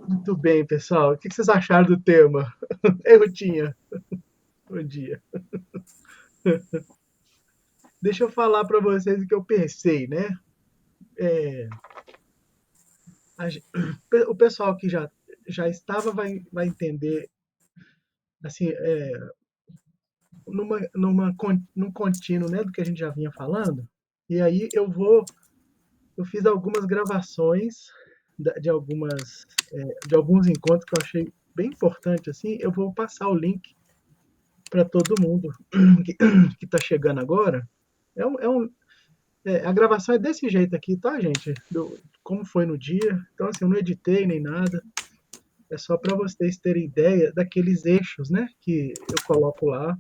Muito bem, pessoal. O que vocês acharam do tema? Eu tinha. Bom dia. Deixa eu falar para vocês o que eu pensei, né? É, o pessoal que já estava vai entender, assim, num contínuo, né, do que a gente já vinha falando. E aí eu fiz algumas gravações de alguns encontros que eu achei bem importante, assim. Eu vou passar o link para todo mundo que está chegando agora. É um, é um, a gravação é desse jeito aqui, tá, gente? Como foi no dia. Então, assim, eu não editei nem nada. É só para vocês terem ideia daqueles eixos, né? Que eu coloco lá.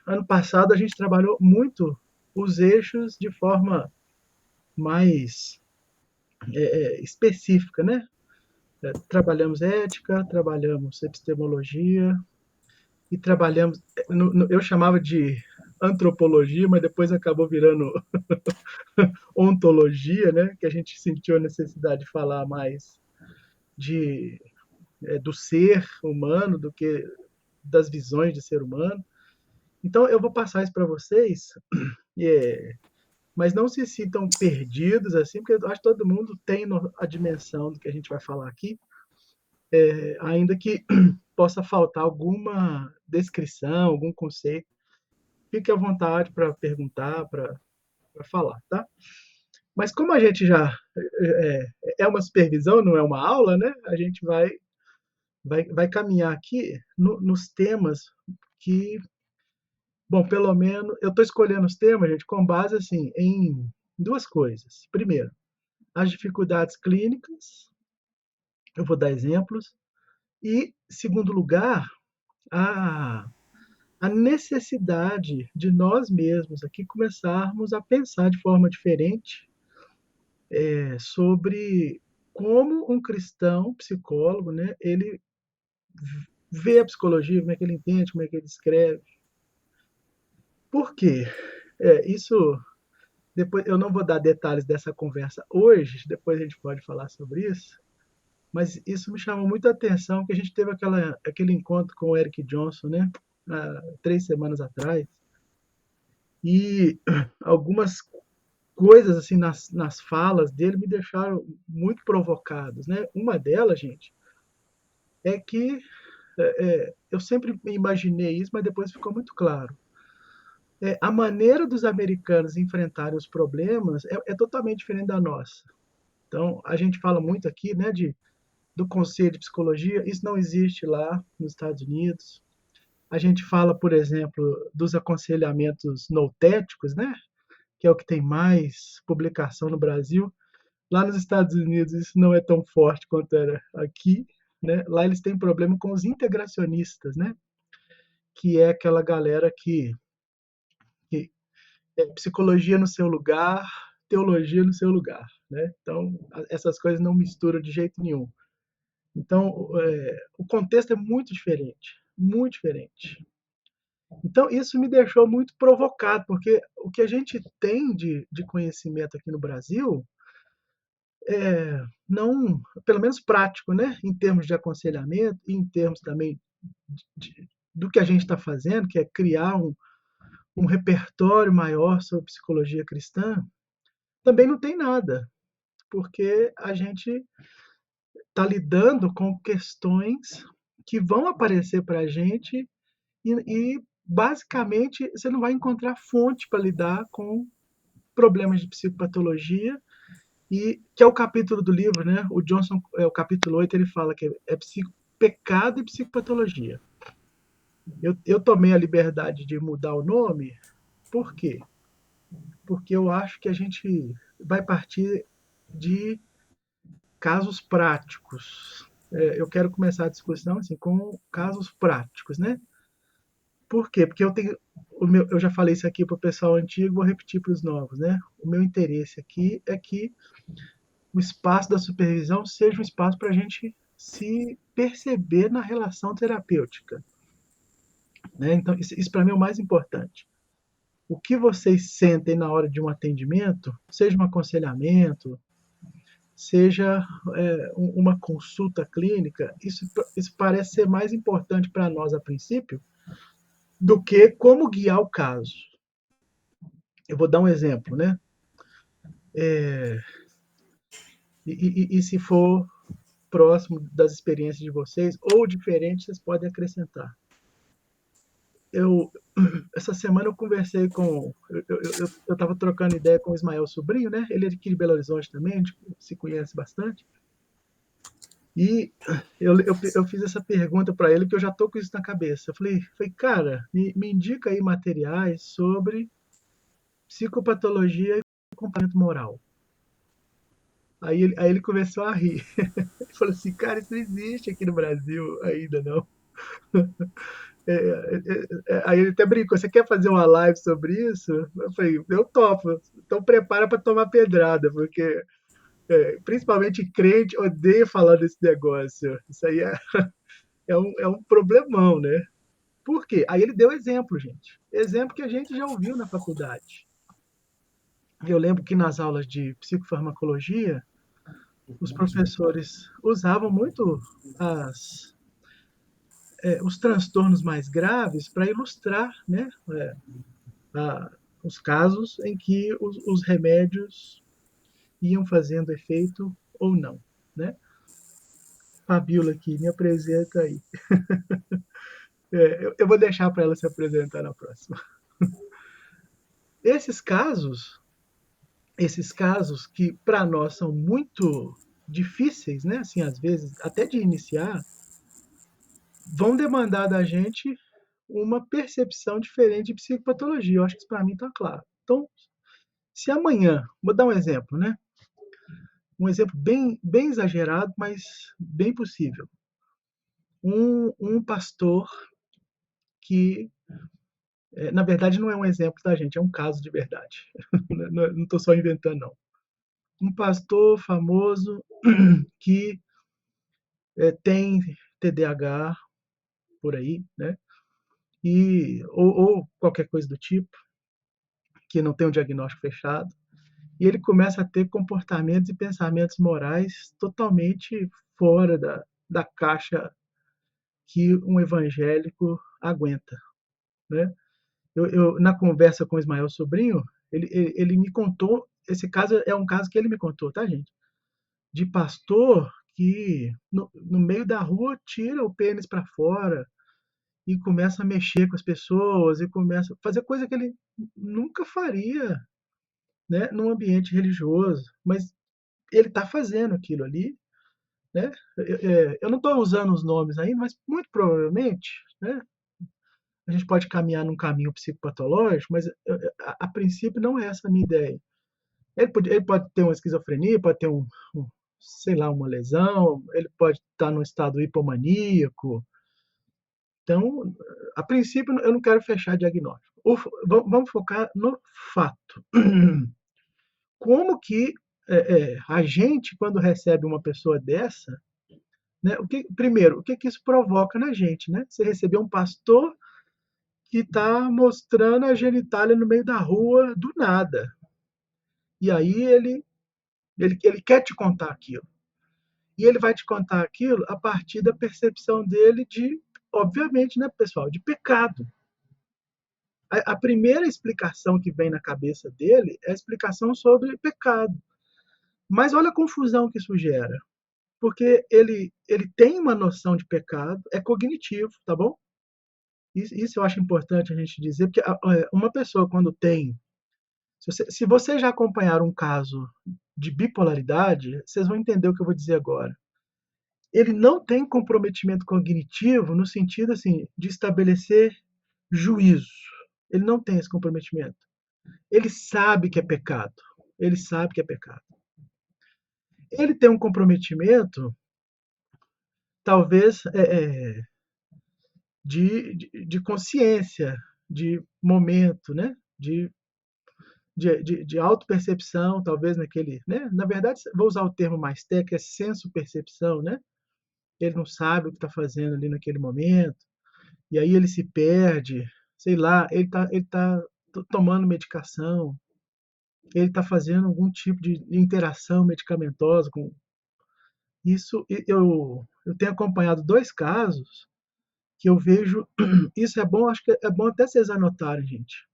Ano passado a gente trabalhou muito os eixos de forma mais específica, né? Trabalhamos ética, trabalhamos epistemologia e trabalhamos. Eu chamava de antropologia, mas depois acabou virando ontologia, né? Que a gente sentiu a necessidade de falar mais de, do ser humano do que das visões de ser humano. Então eu vou passar isso para vocês, é, mas não se sintam perdidos assim, porque eu acho que todo mundo tem a dimensão do que a gente vai falar aqui, ainda que possa faltar alguma descrição, algum conceito. Fique à vontade para perguntar, para falar, tá? Mas como a gente já é uma supervisão, não é uma aula, né? A gente vai caminhar aqui nos temas que, bom, pelo menos eu estou escolhendo os temas, gente, com base assim em duas coisas. Primeiro, as dificuldades clínicas, eu vou dar exemplos, e segundo lugar, a, a necessidade de nós mesmos aqui começarmos a pensar de forma diferente sobre como um cristão psicólogo, né, ele vê a psicologia, como é que ele entende, como é que ele escreve. Por quê? Isso, depois eu não vou dar detalhes dessa conversa hoje, depois a gente pode falar sobre isso, mas isso me chamou muita atenção, que a gente teve aquele encontro com o Eric Johnson, né, há 3 semanas atrás, e algumas coisas assim nas falas dele me deixaram muito provocados, né? Uma delas, gente, é que eu sempre imaginei isso, mas depois ficou muito claro. A maneira dos americanos enfrentarem os problemas é totalmente diferente da nossa. Então, a gente fala muito aqui, né, do conselho de psicologia, isso não existe lá nos Estados Unidos. A gente fala, por exemplo, dos aconselhamentos noutéticos, né, que é o que tem mais publicação no Brasil. Lá nos Estados Unidos isso não é tão forte quanto era aqui, né? Lá eles têm problema com os integracionistas, né? Que é aquela galera que é psicologia no seu lugar, teologia no seu lugar, né? Então essas coisas não misturam de jeito nenhum. Então o contexto é muito diferente, muito diferente. Então isso me deixou muito provocado, porque o que a gente tem de conhecimento aqui no Brasil não, pelo menos prático, né? Em termos de aconselhamento, e em termos também do que a gente está fazendo, que é criar um repertório maior sobre psicologia cristã, também não tem nada, porque a gente está lidando com questões que vão aparecer para a gente e basicamente você não vai encontrar fonte para lidar com problemas de psicopatologia, e que é o capítulo do livro, né? O Johnson, o capítulo 8, ele fala que é pecado e psicopatologia. Eu tomei a liberdade de mudar o nome, por quê? Porque eu acho que a gente vai partir de casos práticos. Eu quero começar a discussão assim, com casos práticos, né? Por quê? Porque eu já falei isso aqui para o pessoal antigo, vou repetir para os novos, né? O meu interesse aqui é que o espaço da supervisão seja um espaço para a gente se perceber na relação terapêutica, né? Então, isso para mim é o mais importante. O que vocês sentem na hora de um atendimento, seja um aconselhamento, seja uma consulta clínica, isso parece ser mais importante para nós a princípio do que como guiar o caso. Eu vou dar um exemplo, né? E se for próximo das experiências de vocês ou diferente, vocês podem acrescentar. Eu essa semana eu conversei com eu estava trocando ideia com o Ismael Sobrinho, né? Ele é aqui de Belo Horizonte também, a gente se conhece bastante. E eu fiz essa pergunta para ele que eu já tô com isso na cabeça. Eu falei, cara, me indica aí materiais sobre psicopatologia e comportamento moral. Aí ele começou a rir. Ele falou assim, cara, isso não existe aqui no Brasil ainda não. Aí ele até brincou, você quer fazer uma live sobre isso? Eu falei, eu topo. Então prepara para tomar pedrada, porque principalmente crente odeia falar desse negócio. Isso aí é um problemão, né? Por quê? Aí ele deu exemplo, gente. Exemplo que a gente já ouviu na faculdade. Eu lembro que nas aulas de psicofarmacologia, os professores usavam muito as, os transtornos mais graves para ilustrar, né, a, os casos em que os remédios iam fazendo efeito ou não, né? Fabiola aqui, me apresenta aí. Eu vou deixar para ela se apresentar na próxima. Esses casos, esses casos que para nós são muito difíceis, né? Assim, às vezes até de iniciar, vão demandar da gente uma percepção diferente de psicopatologia. Eu acho que isso para mim está claro. Então, se amanhã, vou dar um exemplo, né? Um exemplo bem exagerado, mas bem possível. Um pastor que, na verdade, não é um exemplo, tá, gente? É um caso de verdade. Não estou só inventando, não. Um pastor famoso que tem TDAH por aí, né? Ou qualquer coisa do tipo, que não tem um diagnóstico fechado, e ele começa a ter comportamentos e pensamentos morais totalmente fora da caixa que um evangélico aguenta, né? Na conversa com o Ismael Sobrinho, ele me contou, esse caso é um caso que ele me contou, tá, gente? De pastor que no meio da rua tira o pênis para fora e começa a mexer com as pessoas e começa a fazer coisa que ele nunca faria, né, num ambiente religioso, mas ele está fazendo aquilo ali, né? Eu não estou usando os nomes ainda, mas muito provavelmente, né, a gente pode caminhar num caminho psicopatológico, mas a princípio não é essa a minha ideia. Ele pode ter uma esquizofrenia, pode ter sei lá, uma lesão, ele pode estar num estado hipomaníaco. Então, a princípio, eu não quero fechar diagnóstico. Vamos focar no fato. Como que a gente, quando recebe uma pessoa dessa, né, primeiro, o que isso provoca na gente? Né? Você receber um pastor que está mostrando a genitália no meio da rua do nada. E aí ele quer te contar aquilo. E ele vai te contar aquilo a partir da percepção dele obviamente, né, pessoal, de pecado. A primeira explicação que vem na cabeça dele é a explicação sobre pecado. Mas olha a confusão que isso gera. Porque ele tem uma noção de pecado, é cognitivo, tá bom? Isso eu acho importante a gente dizer, porque uma pessoa quando tem. Se você já acompanhar um caso de bipolaridade, vocês vão entender o que eu vou dizer agora. Ele não tem comprometimento cognitivo no sentido assim de estabelecer juízo. Ele não tem esse comprometimento. Ele sabe que é pecado. Ele sabe que é pecado. Ele tem um comprometimento, talvez, de consciência, de momento, né? De autopercepção, talvez naquele. Né? Na verdade, vou usar o termo mais técnico, é senso-percepção, né? Ele não sabe o que está fazendo ali naquele momento, e aí ele se perde, sei lá, ele tá tomando medicação, ele está fazendo algum tipo de interação medicamentosa com isso. Eu tenho acompanhado dois casos que eu vejo. Isso é bom, acho que é bom até vocês anotarem, gente.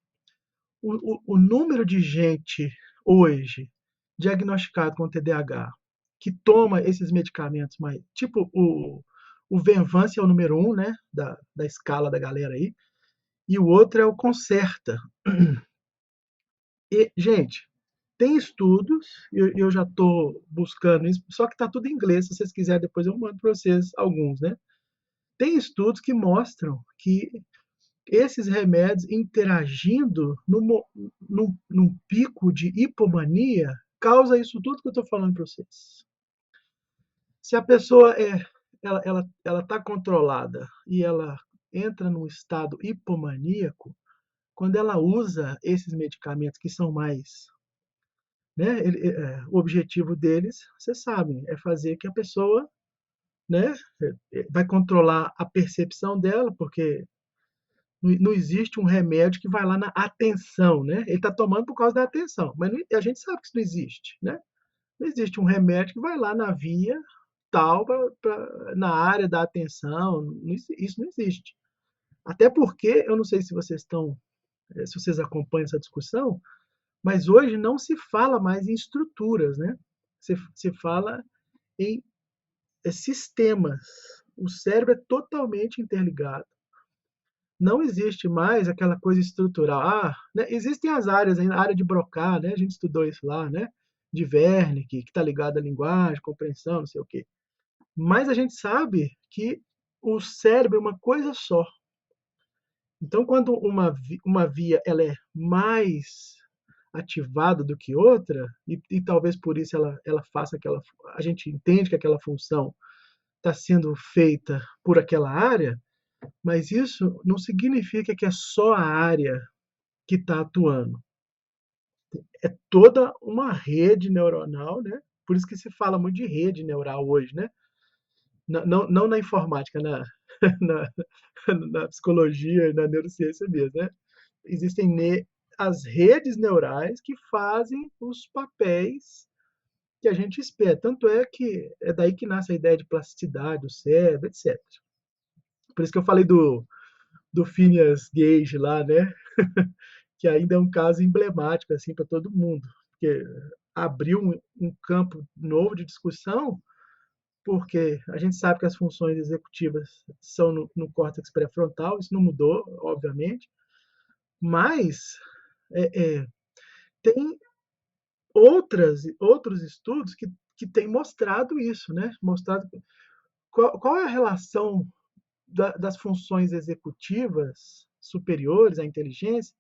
O número de gente hoje diagnosticado com TDAH que toma esses medicamentos, mais, tipo o Venvance é o número um, né, da escala da galera aí, e o outro é o Concerta. E, gente, tem estudos, eu já estou buscando isso, só que está tudo em inglês, se vocês quiserem depois eu mando para vocês alguns, né? Tem estudos que mostram que esses remédios interagindo num pico de hipomania causa isso tudo que eu estou falando para vocês. Se a pessoa ela está controlada e ela entra num estado hipomaníaco, quando ela usa esses medicamentos que são mais, né, o objetivo deles, vocês sabem, é fazer que a pessoa, né, vai controlar a percepção dela, porque não existe um remédio que vai lá na atenção, né? Ele está tomando por causa da atenção, mas a gente sabe que isso não existe, né? Não existe um remédio que vai lá na via tal, na área da atenção, isso não existe. Até porque, eu não sei se vocês se vocês acompanham essa discussão, mas hoje não se fala mais em estruturas, né? Se fala em sistemas. O cérebro é totalmente interligado. Não existe mais aquela coisa estrutural. Ah, né, existem as áreas, a área de Broca, né? A gente estudou isso lá, né? De Wernicke, que está ligado à linguagem, compreensão, não sei o quê. Mas a gente sabe que o cérebro é uma coisa só. Então, quando uma via ela é mais ativada do que outra, e talvez por isso ela faça aquela. A gente entende que aquela função está sendo feita por aquela área, mas isso não significa que é só a área que está atuando. É toda uma rede neuronal, né? Por isso que se fala muito de rede neural hoje, né? Não na informática, na, na psicologia, na neurociência mesmo, né? Existem as redes neurais que fazem os papéis que a gente espera. Tanto é que é daí que nasce a ideia de plasticidade do cérebro, etc. Por isso que eu falei do Phineas Gage lá, né? Que ainda é um caso emblemático assim para todo mundo, porque abriu um campo novo de discussão, porque a gente sabe que as funções executivas são no córtex pré-frontal, isso não mudou, obviamente, mas é, é, tem outros estudos que têm mostrado isso, né? Mostrado qual é a relação das funções executivas superiores à inteligência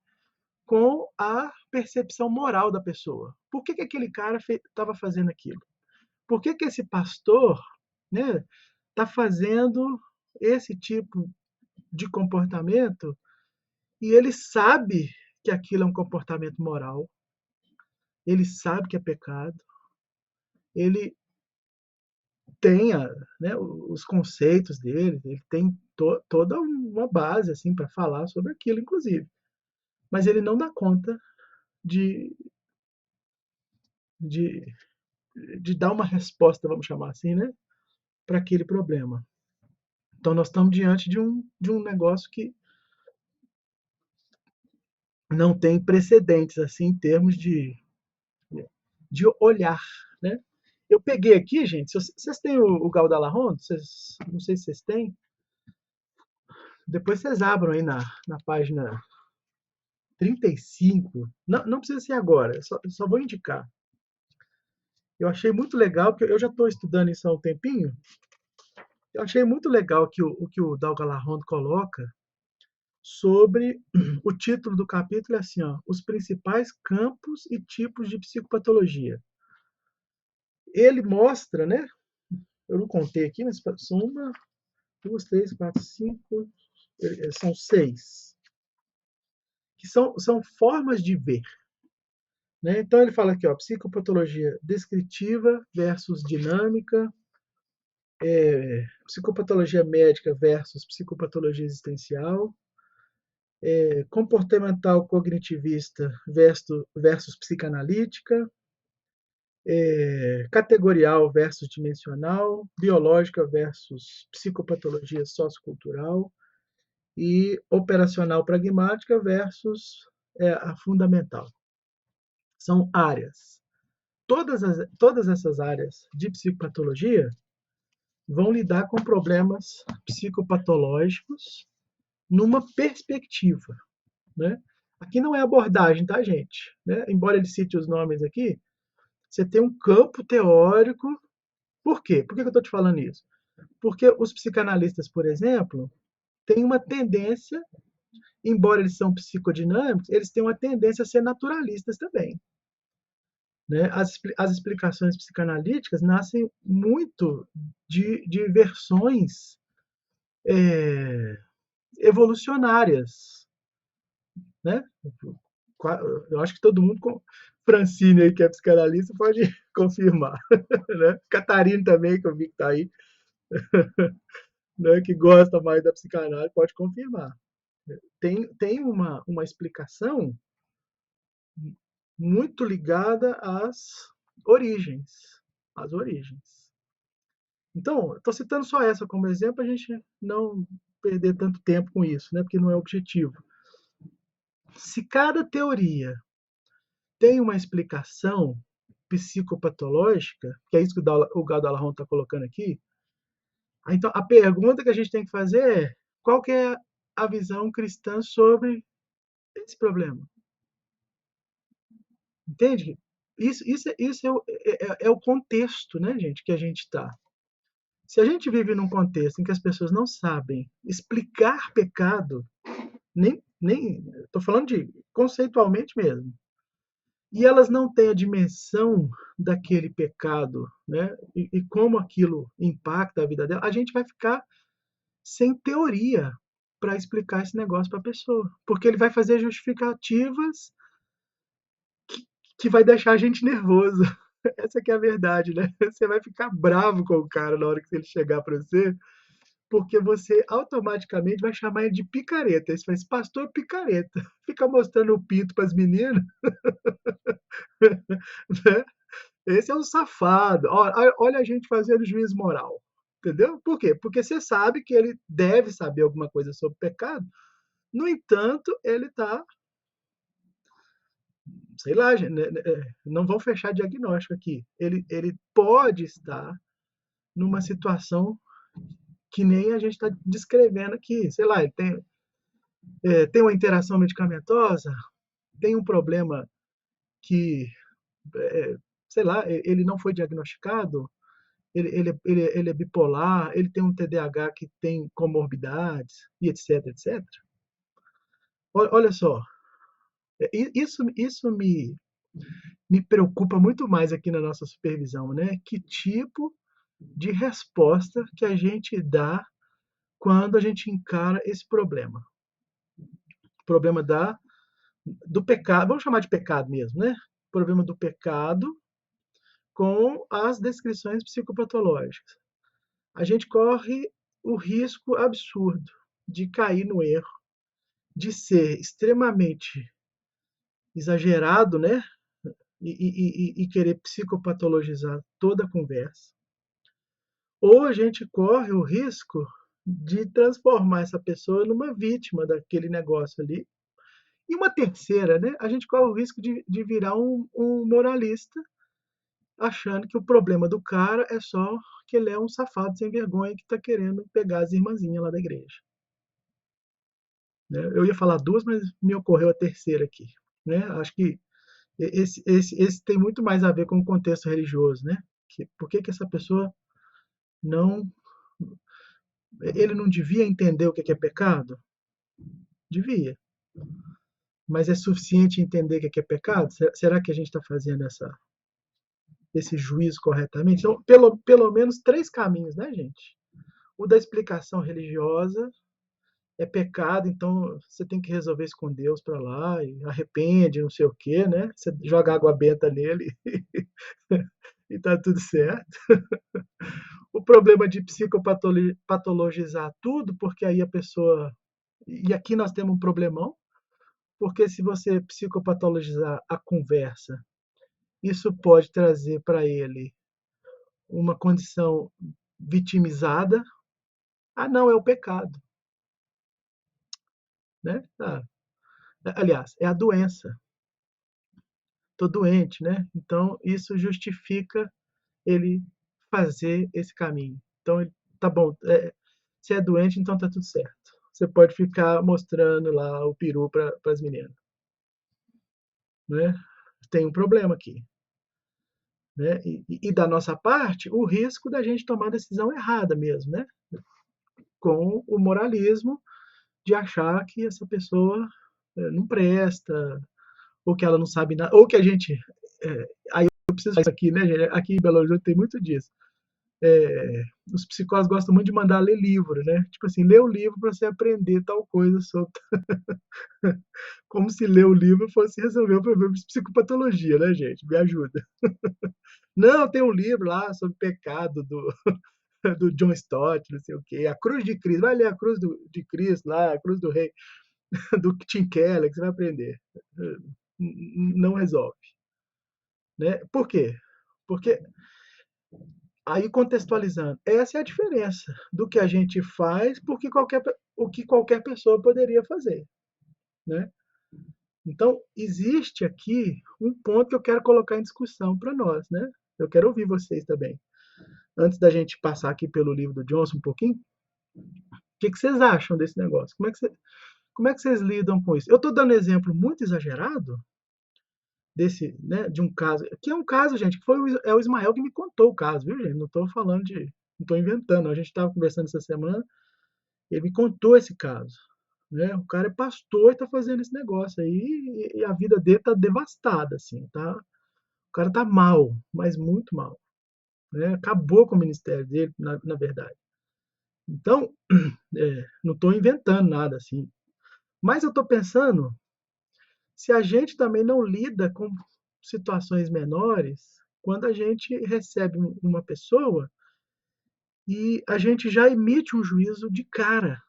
com a percepção moral da pessoa. Por que aquele cara estava fazendo aquilo? Por que esse pastor, né, está fazendo esse tipo de comportamento e ele sabe que aquilo é um comportamento moral, ele sabe que é pecado, ele tem né, os conceitos dele, ele tem toda uma base assim para falar sobre aquilo, inclusive, mas ele não dá conta de, de, de dar uma resposta, vamos chamar assim, né, para aquele problema. Então nós estamos diante de um negócio que não tem precedentes assim em termos de olhar, né? Eu peguei aqui, gente, vocês têm o Galdalahon? Não sei se vocês têm. Depois vocês abram aí na página 35. Não precisa ser agora, só vou indicar. Eu achei muito legal, porque eu já estou estudando isso há um tempinho. Eu achei muito legal o que o Dalgalahon coloca sobre o título do capítulo é assim, ó, os principais campos e tipos de psicopatologia. Ele mostra, né? Eu não contei aqui, mas são uma, duas, três, quatro, cinco, são seis, que são formas de ver. Né? Então ele fala aqui, ó, psicopatologia descritiva versus dinâmica, psicopatologia médica versus psicopatologia existencial, comportamental cognitivista versus psicanalítica, categorial versus dimensional, biológica versus psicopatologia sociocultural e operacional pragmática versus a fundamental. São áreas. Todas essas áreas de psicopatologia vão lidar com problemas psicopatológicos numa perspectiva, né? Aqui não é abordagem, tá, gente? Né? Embora ele cite os nomes aqui, você tem um campo teórico. Por quê? Por que eu estou te falando isso? Porque os psicanalistas, por exemplo, têm uma tendência, embora eles são psicodinâmicos, eles têm uma tendência a ser naturalistas também. Né? As explicações psicanalíticas nascem muito de versões evolucionárias. Né? Eu acho que todo mundo, Francine aí, que é psicanalista, pode confirmar. Né? Catarina também, que eu vi que está aí, né, que gosta mais da psicanálise, pode confirmar. Tem uma explicação muito ligada às origens. Às origens. Então, estou citando só essa como exemplo, para a gente não perder tanto tempo com isso, né, porque não é objetivo. Se cada teoria tem uma explicação psicopatológica, que é isso que o Gado Alarron está colocando aqui, então a pergunta que a gente tem que fazer é: qual que é a visão cristã sobre esse problema? Entende? Isso é o contexto, né, gente, que a gente está. Se a gente vive num contexto em que as pessoas não sabem explicar pecado, nem estou falando de conceitualmente mesmo, e elas não têm a dimensão daquele pecado, né, e como aquilo impacta a vida dela, a gente vai ficar sem teoria para explicar esse negócio para a pessoa, porque ele vai fazer justificativas que vai deixar a gente nervoso. Essa que é a verdade, né? Você vai ficar bravo com o cara na hora que ele chegar para você, porque você automaticamente vai chamar ele de picareta. Aí você faz, pastor picareta. Fica mostrando o pinto para as meninas. Né? Esse é um safado. Olha a gente fazendo juízo moral. Entendeu? Por quê? Porque você sabe que ele deve saber alguma coisa sobre pecado. No entanto, ele está, sei lá, não vão fechar diagnóstico aqui. Ele pode estar numa situação que nem a gente está descrevendo aqui. Sei lá, ele tem uma interação medicamentosa, tem um problema que, sei lá, ele não foi diagnosticado, ele é bipolar, ele tem um TDAH que tem comorbidades, e etc, etc. Olha só, isso me preocupa muito mais aqui na nossa supervisão, né? Que tipo de resposta que a gente dá quando a gente encara esse problema. O problema do pecado, vamos chamar de pecado mesmo, né? O problema do pecado com as descrições psicopatológicas. A gente corre o risco absurdo de cair no erro, de ser extremamente exagerado, né? E querer psicopatologizar toda a conversa. Ou a gente corre o risco de transformar essa pessoa numa vítima daquele negócio ali. E uma terceira, né? A gente corre o risco de virar um moralista, achando que o problema do cara é só que ele é um safado sem vergonha que está querendo pegar as irmãzinhas lá da igreja. Né? Eu ia falar duas, mas me ocorreu a terceira aqui. Né? Acho que esse tem muito mais a ver com o contexto religioso. Né? Por que essa pessoa não. Ele não devia entender o que é pecado? Devia. Mas é suficiente entender o que é pecado? Será que a gente está fazendo esse juízo corretamente? Então, pelo menos três caminhos, né, gente? O da explicação religiosa é pecado, então você tem que resolver isso com Deus para lá, e arrepende, não sei o quê, né? Você joga água benta nele e tá tudo certo. O problema de psicopatologizar tudo, porque aí a pessoa E aqui nós temos um problemão, porque se você psicopatologizar a conversa, isso pode trazer para ele uma condição vitimizada. Ah, não, é o pecado, né? Ah, aliás, é a doença. Estou doente, né? Então isso justifica ele fazer esse caminho. Então, tá bom, se é doente, então tá tudo certo. Você pode ficar mostrando lá o peru para as meninas, né? Tem um problema aqui, né? E da nossa parte, o risco da gente tomar a decisão errada mesmo, né? Com o moralismo de achar que essa pessoa não presta, ou que ela não sabe nada, ou que a gente. Aí eu preciso falar isso aqui, né, gente? Aqui em Belo Horizonte tem muito disso. Os psicólogos gostam muito de mandar ler livro, né? Tipo assim, lê o livro para você aprender tal coisa sobre. Como se ler o livro fosse resolver o problema de psicopatologia, né, gente? Me ajuda. Não, tem um livro lá sobre pecado do John Stott, não sei o quê. A Cruz de Cristo. Vai ler a Cruz de Cristo lá, a Cruz do Rei, do Tim Keller, que você vai aprender. Não resolve. Né? Por quê? Porque, aí contextualizando, essa é a diferença do que a gente faz porque o que qualquer pessoa poderia fazer. Né? Então, existe aqui um ponto que eu quero colocar em discussão para nós. Né? Eu quero ouvir vocês também. Antes da gente passar aqui pelo livro do Johnson um pouquinho, o que vocês acham desse negócio? Como é que vocês lidam com isso? Eu estou dando exemplo muito exagerado desse, né, de um caso, que é um caso, gente, que é o Ismael que me contou o caso, viu, gente? Não estou falando de, não estou inventando. A gente estava conversando essa semana, ele me contou esse caso, né? O cara é pastor e está fazendo esse negócio aí e a vida dele está devastada, assim, tá? O cara tá mal, mas muito mal, né? Acabou com o ministério dele, na verdade. Então, não estou inventando nada assim. Mas eu estou pensando se a gente também não lida com situações menores quando a gente recebe uma pessoa e a gente já emite um juízo de cara.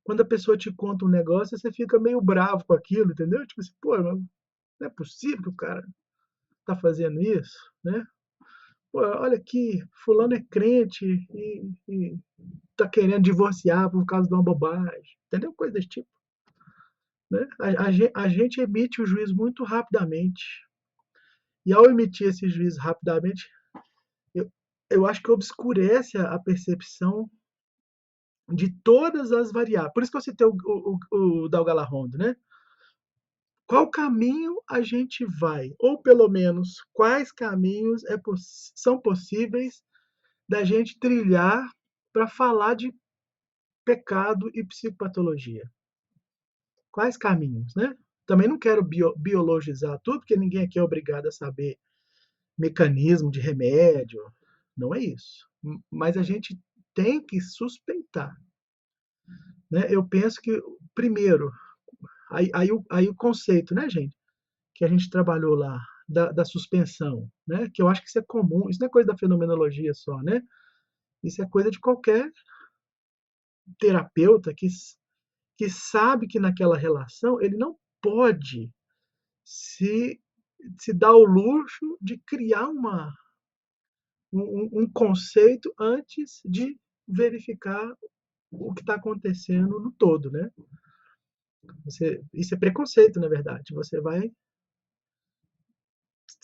Quando a pessoa te conta um negócio, você fica meio bravo com aquilo, entendeu? Tipo assim, pô, não é possível que o cara tá fazendo isso, né? Pô, olha aqui, fulano é crente e tá querendo divorciar por causa de uma bobagem, entendeu? Coisa desse tipo. Né? A gente emite o juízo muito rapidamente. E ao emitir esse juízo rapidamente, eu, eu acho que obscurece a percepção de todas as variáveis. Por isso que eu citei o Dalgala Rondo, né? Qual caminho a gente vai? Ou pelo menos quais caminhos são possíveis da gente trilhar para falar de pecado e psicopatologia? Quais caminhos, né? Também não quero biologizar tudo, porque ninguém aqui é obrigado a saber mecanismo de remédio, não é isso. Mas a gente tem que suspeitar. Né? Eu penso que, primeiro, aí o conceito, né, gente, que a gente trabalhou lá, da suspensão, né, que eu acho que isso é comum, isso não é coisa da fenomenologia só, né? Isso é coisa de qualquer terapeuta que sabe que naquela relação ele não pode se, se dar o luxo de criar um conceito antes de verificar o que está acontecendo no todo, né? Isso é preconceito, na verdade. Você vai.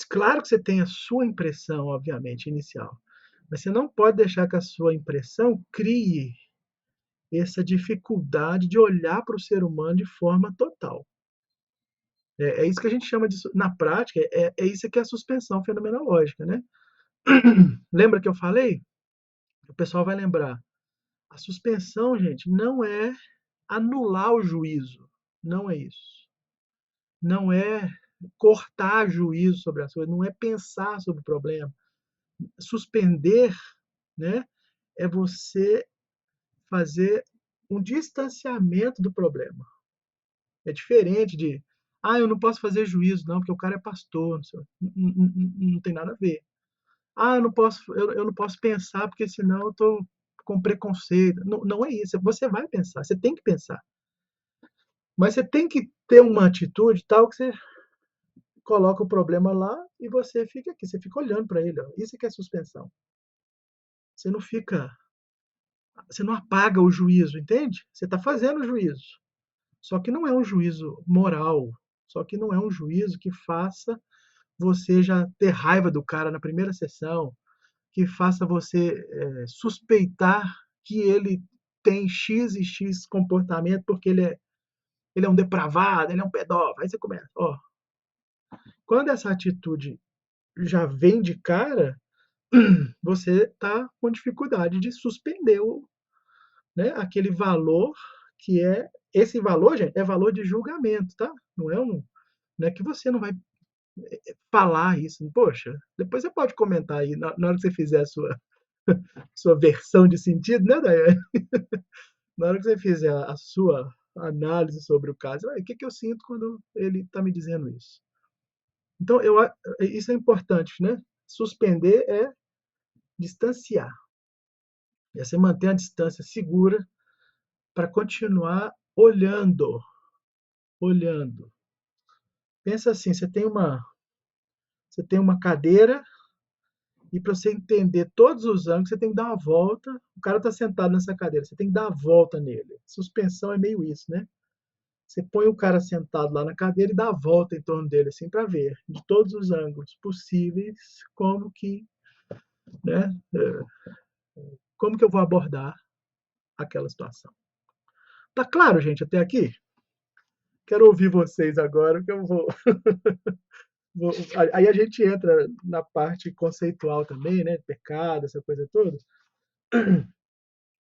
Claro que você tem a sua impressão, obviamente, inicial, mas você não pode deixar que a sua impressão crie essa dificuldade de olhar para o ser humano de forma total. É isso que a gente chama de, na prática, é isso que é a suspensão fenomenológica, né? Lembra que eu falei? O pessoal vai lembrar. A suspensão, gente, não é anular o juízo. Não é isso. Não é cortar juízo sobre as coisas, não é pensar sobre o problema. Suspender, né, é você fazer um distanciamento do problema. É diferente de, eu não posso fazer juízo, não, porque o cara é pastor. Não tem nada a ver. Eu não posso pensar, porque senão eu estou com preconceito. Não, não é isso. Você vai pensar, você tem que pensar. Mas você tem que ter uma atitude tal que você coloca o problema lá e você fica aqui, você fica olhando para ele. Ó. Isso que é suspensão. Você não fica, você não apaga o juízo, entende? Você está fazendo o juízo. Só que não é um juízo moral. Só que não é um juízo que faça você já ter raiva do cara na primeira sessão, que faça você suspeitar que ele tem X e X comportamento porque ele é um depravado, ele é um pedófilo. Aí você começa, ó. Quando essa atitude já vem de cara, você está com dificuldade de suspender né, aquele valor que é. Esse valor, gente, é valor de julgamento, tá? Não é que você não vai falar isso. Poxa, depois você pode comentar aí, na hora que você fizer a sua versão de sentido, né, Daiane? Na hora que você fizer a sua análise sobre o caso, o que, que eu sinto quando ele está me dizendo isso? Então, isso é importante, né? Suspender é distanciar. É você manter a distância segura para continuar olhando. Olhando. Pensa assim, você tem uma cadeira e para você entender todos os ângulos, você tem que dar uma volta. O cara está sentado nessa cadeira, você tem que dar a volta nele. Suspensão é meio isso, né? Você põe o cara sentado lá na cadeira e dá a volta em torno dele, assim, para ver, de todos os ângulos possíveis, né, como que eu vou abordar aquela situação. Tá claro, gente, até aqui? Quero ouvir vocês agora, que eu vou. Aí a gente entra na parte conceitual também, né? Pecado, essa coisa toda.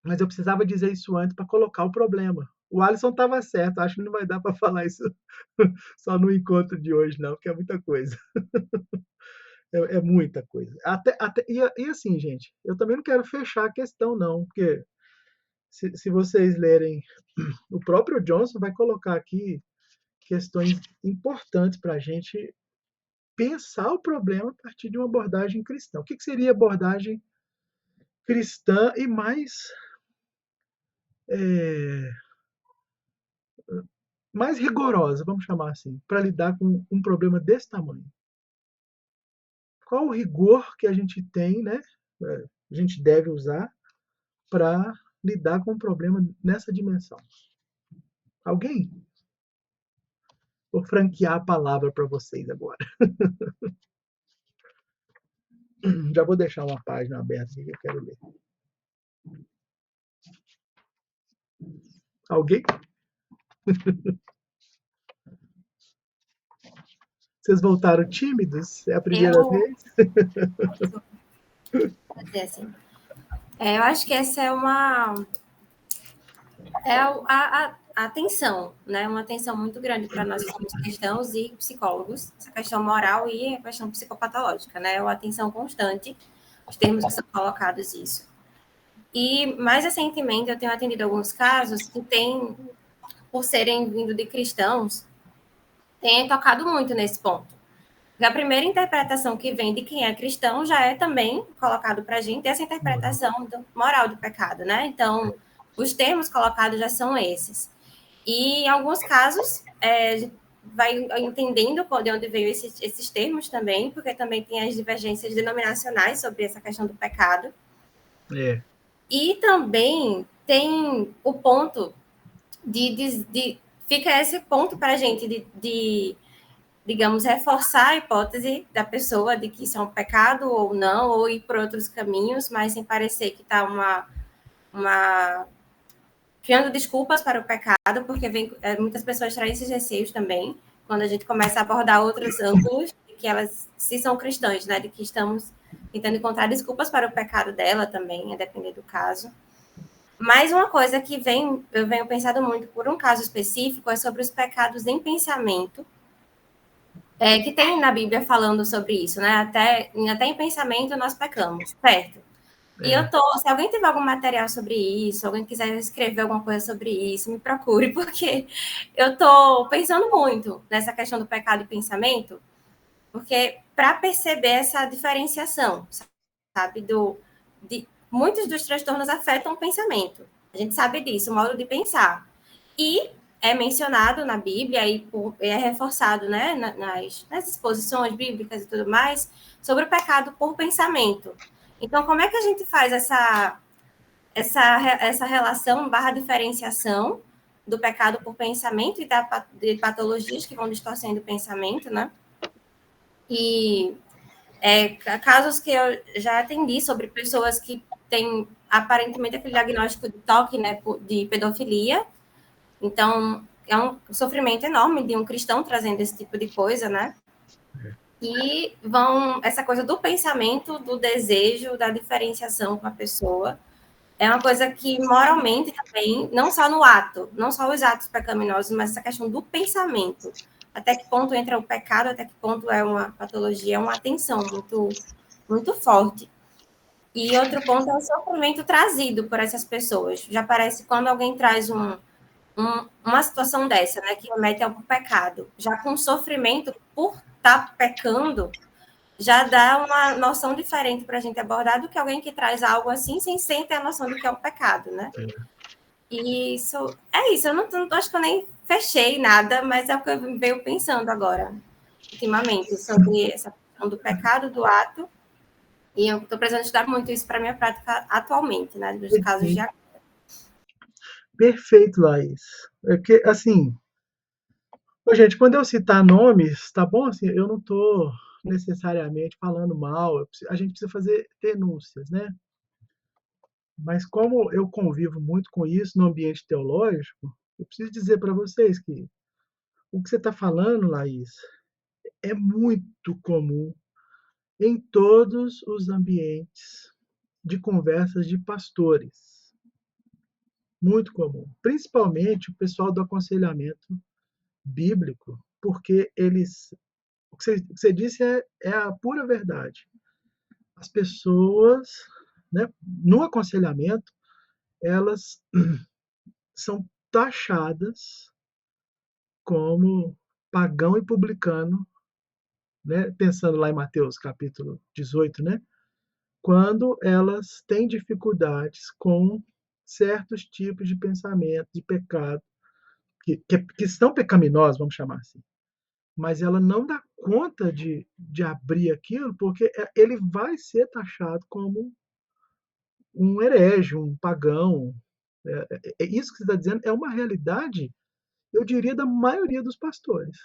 Mas eu precisava dizer isso antes para colocar o problema. O Alisson estava certo, acho que não vai dar para falar isso só no encontro de hoje, não, porque é muita coisa. É muita coisa. E assim, gente, eu também não quero fechar a questão, não, porque se vocês lerem, o próprio Johnson vai colocar aqui questões importantes para a gente pensar o problema a partir de uma abordagem cristã. O que seria abordagem cristã e mais rigorosa, vamos chamar assim, para lidar com um problema desse tamanho? Qual o rigor que a gente tem, né? A gente deve usar para lidar com um problema nessa dimensão? Alguém? Vou franquear a palavra para vocês agora. Já vou deixar uma página aberta aqui que eu quero ler. Alguém? Vocês voltaram tímidos? É a primeira Eu, vez? assim, eu acho que essa é a atenção, né? Uma atenção muito grande para nós que somos cristãos e psicólogos, essa questão moral e a questão psicopatológica, né? Uma atenção constante, os termos que são colocados isso. E mais recentemente eu tenho atendido alguns casos que têm, por serem vindo de cristãos, têm tocado muito nesse ponto. A primeira interpretação que vem de quem é cristão já é também colocado para a gente essa interpretação do moral do pecado, né? Então, os termos colocados já são esses. E em alguns casos, vai entendendo de onde veio esses termos também, porque também tem as divergências denominacionais sobre essa questão do pecado. É. E também tem o ponto fica esse ponto para a gente digamos, reforçar a hipótese da pessoa de que isso é um pecado ou não, ou ir por outros caminhos, mas sem parecer que está criando desculpas para o pecado, porque muitas pessoas trazem esses receios também, quando a gente começa a abordar outros ângulos, de que elas, se são cristãs, né, de que estamos tentando encontrar desculpas para o pecado dela também, a depender do caso. Mas uma coisa que eu venho pensando muito por um caso específico é sobre os pecados em pensamento, que tem na Bíblia falando sobre isso, né? Até em pensamento nós pecamos, certo? E se alguém tiver algum material sobre isso, alguém quiser escrever alguma coisa sobre isso, me procure, porque eu estou pensando muito nessa questão do pecado e pensamento, porque para perceber essa diferenciação, sabe, muitos dos transtornos afetam o pensamento. A gente sabe disso, o modo de pensar. E é mencionado na Bíblia e é reforçado, né, nas exposições bíblicas e tudo mais, sobre o pecado por pensamento. Então, como é que a gente faz essa relação barra diferenciação do pecado por pensamento e de patologias que vão distorcendo o pensamento, né? E casos que eu já atendi sobre pessoas que têm aparentemente aquele diagnóstico de toque, né, de pedofilia. Então, é um sofrimento enorme de um cristão trazendo esse tipo de coisa, né? E essa coisa do pensamento, do desejo, da diferenciação com a pessoa, é uma coisa que moralmente também, não só no ato, não só os atos pecaminosos, mas essa questão do pensamento. Até que ponto entra o pecado, até que ponto é uma patologia, é uma tensão muito, muito forte. E outro ponto é o sofrimento trazido por essas pessoas. Já parece quando alguém traz uma situação dessa, né, que remete ao pecado, já com sofrimento por estar pecando, já dá uma noção diferente para a gente abordar do que alguém que traz algo assim sem ter a noção do que é o pecado, né? E isso, eu não acho que eu nem fechei nada, mas é o que eu venho pensando agora, ultimamente, sobre essa questão do pecado, do ato, e eu estou precisando estudar muito isso para minha prática atualmente, né, dos casos de agora. Perfeito, Laís. É que, assim, gente, quando eu citar nomes, tá bom? Assim, eu não estou necessariamente falando mal, a gente precisa fazer denúncias, né? Mas como eu convivo muito com isso no ambiente teológico, eu preciso dizer para vocês que o que você está falando, Laís, é muito comum em todos os ambientes de conversas de pastores. Muito comum. Principalmente o pessoal do aconselhamento bíblico, porque eles. O que você disse é a pura verdade. As pessoas, né, no aconselhamento, elas são taxadas como pagão e publicano, né, pensando lá em Mateus capítulo 18, né, quando elas têm dificuldades com certos tipos de pensamento, de pecado, que são pecaminosos, vamos chamar assim. Mas ela não dá conta de abrir aquilo, porque ele vai ser taxado como um herege, um pagão. Isso que você está dizendo é uma realidade, eu diria, da maioria dos pastores.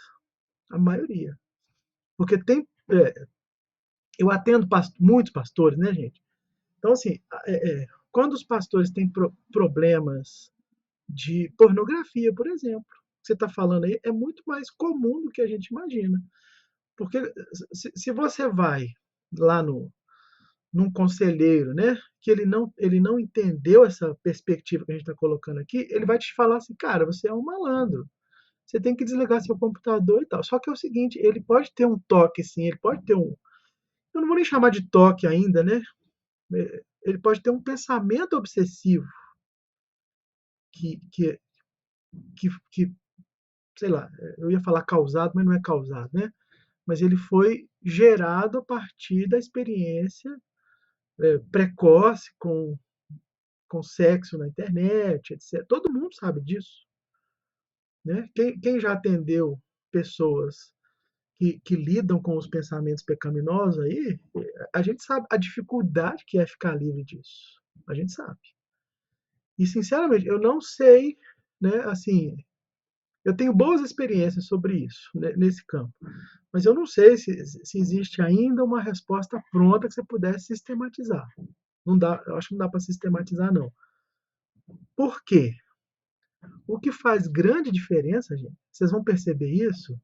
A maioria. Porque tem. Eu atendo muitos pastores, né, gente? Então, assim, quando os pastores têm problemas de pornografia, por exemplo, que você está falando aí, é muito mais comum do que a gente imagina. Porque se você vai lá num conselheiro, né, que ele não entendeu essa perspectiva que a gente está colocando aqui, ele vai te falar assim, cara, você é um malandro. Você tem que desligar seu computador e tal. Só que é o seguinte, ele pode ter um toque, sim, ele pode ter um. Eu não vou nem chamar de toque ainda, né? Ele pode ter um pensamento obsessivo que, que, que sei lá, eu ia falar causado, mas não é causado, né? Mas ele foi gerado a partir da experiência precoce com sexo na internet, etc. Todo mundo sabe disso. Né? Quem já atendeu pessoas que lidam com os pensamentos pecaminosos aí, a gente sabe a dificuldade que é ficar livre disso. A gente sabe. E, sinceramente, eu não sei, né, assim, eu tenho boas experiências sobre isso, né, nesse campo. Mas eu não sei se existe ainda uma resposta pronta que você pudesse sistematizar. Não dá, eu acho que não dá para sistematizar, não. Por quê? O que faz grande diferença, gente, vocês vão perceber isso,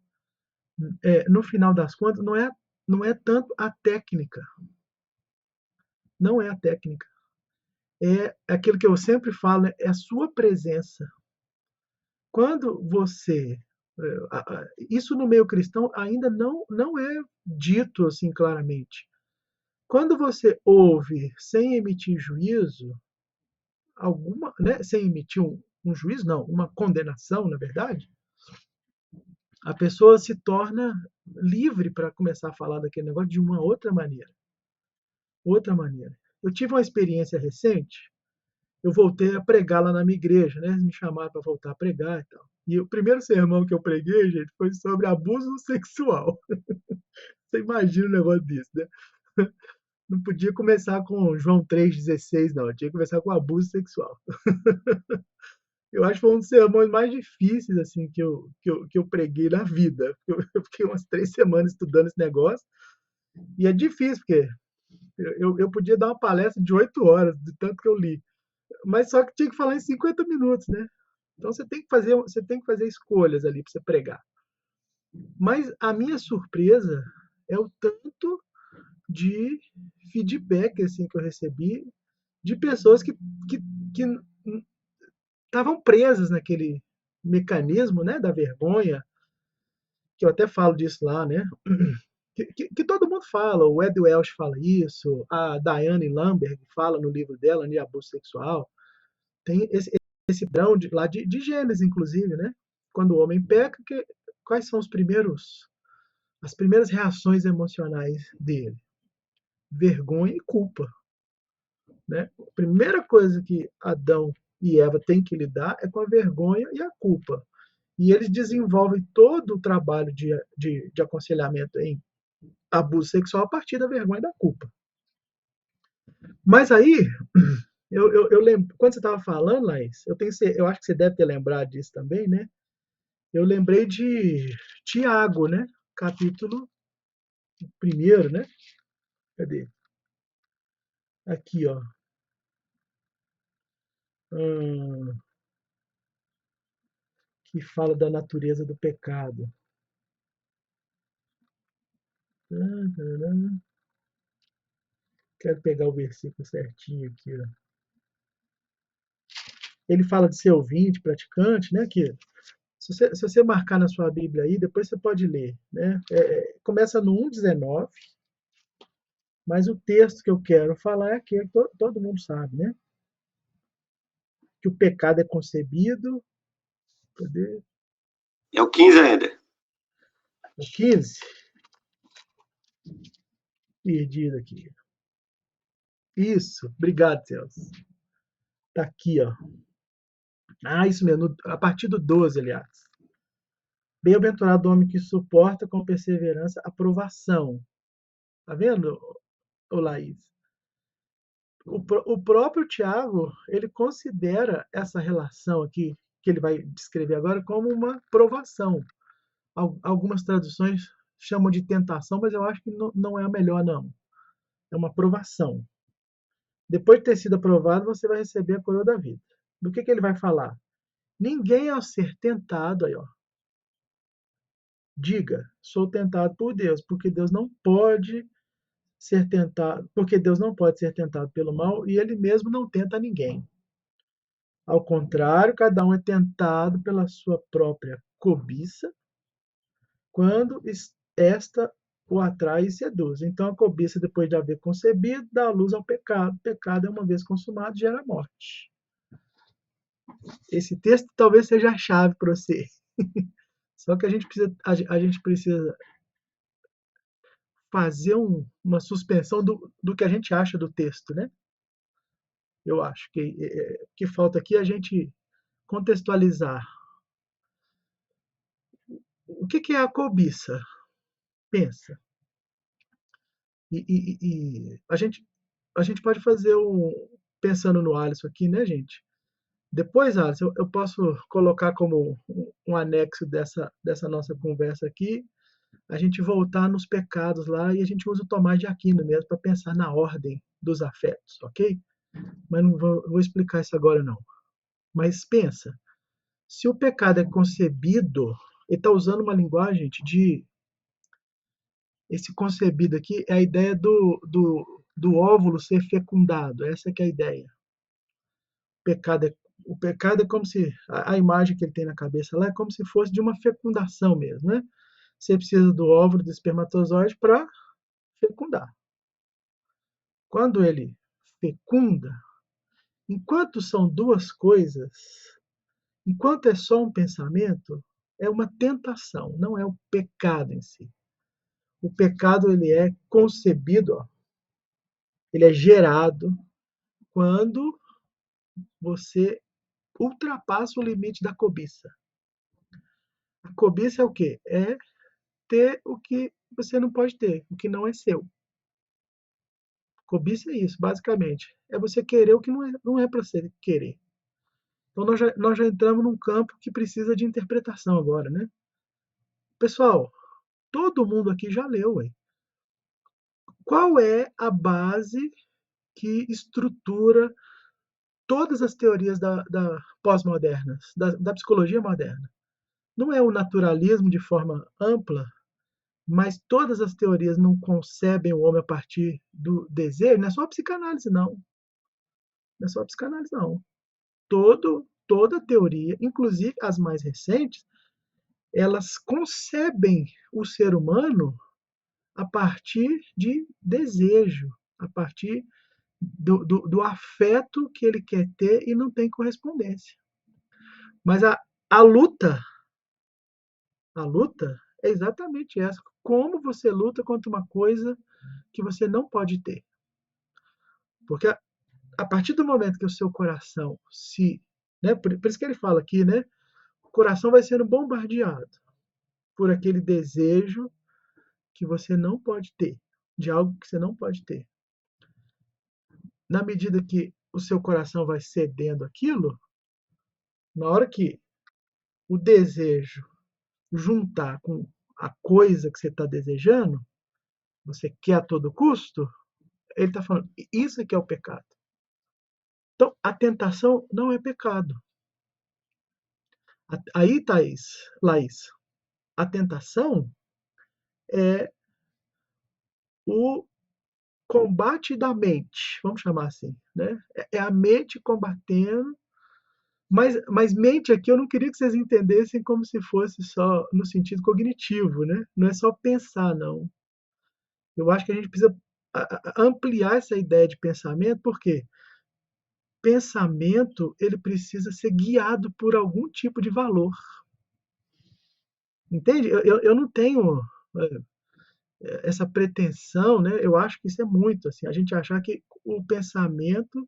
no final das contas, não é tanto a técnica. Não é a técnica. É aquilo que eu sempre falo, é a sua presença. Quando você. Isso no meio cristão ainda não é dito assim claramente. Quando você ouve sem emitir juízo, alguma, né, sem emitir um juízo, não, uma condenação, na verdade, a pessoa se torna livre para começar a falar daquele negócio de uma outra maneira. Outra maneira. Eu tive uma experiência recente, eu voltei a pregar lá na minha igreja, né? Eles me chamaram para voltar a pregar e tal. E o primeiro sermão que eu preguei, gente, foi sobre abuso sexual. Você imagina um negócio disso, né? Não podia começar com João 3,16, não. Eu tinha que começar com abuso sexual. Eu acho que foi um dos sermões mais difíceis assim que eu preguei na vida. Eu fiquei umas 3 semanas estudando esse negócio. E é difícil, porque eu podia dar uma palestra de 8 horas, de tanto que eu li. Mas só que tinha que falar em 50 minutos, né? Então você tem que fazer escolhas ali para você pregar. Mas a minha surpresa é o tanto de feedback assim que eu recebi de pessoas que estavam presas naquele mecanismo, né, da vergonha, que eu até falo disso lá, né? Que todo mundo fala, o Ed Welch fala isso, a Diane Lamberg fala no livro dela, de abuso sexual. Tem esse padrão lá de Gênesis, inclusive, né? Quando o homem peca, quais são as primeiras reações emocionais dele? Vergonha e culpa, né? A primeira coisa que Adão e Eva têm que lidar é com a vergonha e a culpa. E eles desenvolvem todo o trabalho de aconselhamento em abuso sexual a partir da vergonha e da culpa. Mas aí, eu lembro, quando você estava falando, Laís, eu acho que você deve ter lembrado disso também, né? Eu lembrei de Tiago, né? Capítulo 1, né? Cadê? Aqui, ó. Hum, que fala da natureza do pecado. Quero pegar o versículo certinho aqui, ó. Ele fala de ser ouvinte, praticante, né? Que se você marcar na sua Bíblia aí, depois você pode ler, né? Começa no 1,19, mas o texto que eu quero falar é aquele que todo mundo sabe, né? Que o pecado é concebido. Cadê? É o 15 ainda. O 15. Perdido aqui. Isso, obrigado, Celso. Tá aqui, ó. Isso mesmo, a partir do 12, aliás. Bem-aventurado o homem que suporta com perseverança a provação. Tá vendo, ô Laís? O próprio Tiago, ele considera essa relação aqui, que ele vai descrever agora, como uma provação. Algumas traduções chamam de tentação, mas eu acho que não é a melhor, não. É uma provação. Depois de ter sido aprovado, você vai receber a coroa da vida. Do que ele vai falar? Ninguém ao ser tentado, aí, ó, diga, sou tentado por Deus, porque Deus não pode ser tentado pelo mal e ele mesmo não tenta ninguém. Ao contrário, cada um é tentado pela sua própria cobiça, quando esta o atrai e seduz. Então, a cobiça, depois de haver concebido, dá luz ao pecado. O pecado, uma vez consumado, gera morte. Esse texto talvez seja a chave para você. Só que a gente precisa fazer uma suspensão do que a gente acha do texto, né? Eu acho que falta aqui a gente contextualizar. O que é a cobiça? Pensa. E a gente pode fazer pensando no Alisson aqui, né, gente? Depois, Alisson, eu posso colocar como um anexo dessa nossa conversa aqui, a gente voltar nos pecados lá e a gente usa o Tomás de Aquino mesmo para pensar na ordem dos afetos, ok? Mas não vou explicar isso agora, não. Mas pensa, se o pecado é concebido, ele está usando uma linguagem de. Esse concebido aqui é a ideia do óvulo ser fecundado. Essa que é a ideia. O pecado é como se. A imagem que ele tem na cabeça lá é como se fosse de uma fecundação mesmo, né? Você precisa do óvulo, do espermatozoide para fecundar. Quando ele fecunda, enquanto são duas coisas, enquanto é só um pensamento, é uma tentação, não é o pecado em si. O pecado ele é concebido, ó, Ele é gerado quando você ultrapassa o limite da cobiça. A cobiça é o quê? É ter o que você não pode ter, o que não é seu. Cobiça é isso, basicamente. É você querer o que não é para você querer. Então nós já entramos num campo que precisa de interpretação agora, né? Pessoal, todo mundo aqui já leu, hein? Qual é a base que estrutura todas as teorias da pós-modernas, da psicologia moderna? Não é o naturalismo de forma ampla, mas todas as teorias não concebem o homem a partir do desejo, não é só a psicanálise, não. Não é só a psicanálise, não. Toda teoria, inclusive as mais recentes, elas concebem o ser humano a partir de desejo, a partir do afeto que ele quer ter e não tem correspondência. Mas a luta, a luta é exatamente essa. Como você luta contra uma coisa que você não pode ter. Porque a partir do momento que o seu coração se... Né, por isso que ele fala aqui, né? O coração vai sendo bombardeado por aquele desejo que você não pode ter, de algo que você não pode ter. Na medida que o seu coração vai cedendo aquilo, na hora que o desejo juntar com a coisa que você está desejando, você quer a todo custo, ele está falando, isso é que é o pecado. Então, a tentação não é pecado. Aí, Laís, a tentação é o combate da mente, vamos chamar assim, né? É a mente combatendo, mas mente aqui eu não queria que vocês entendessem como se fosse só no sentido cognitivo, né? Não é só pensar, não. Eu acho que a gente precisa ampliar essa ideia de pensamento, porque pensamento ele precisa ser guiado por algum tipo de valor. Entende? Eu não tenho essa pretensão, né? Eu acho que isso é muito assim, a gente achar que o pensamento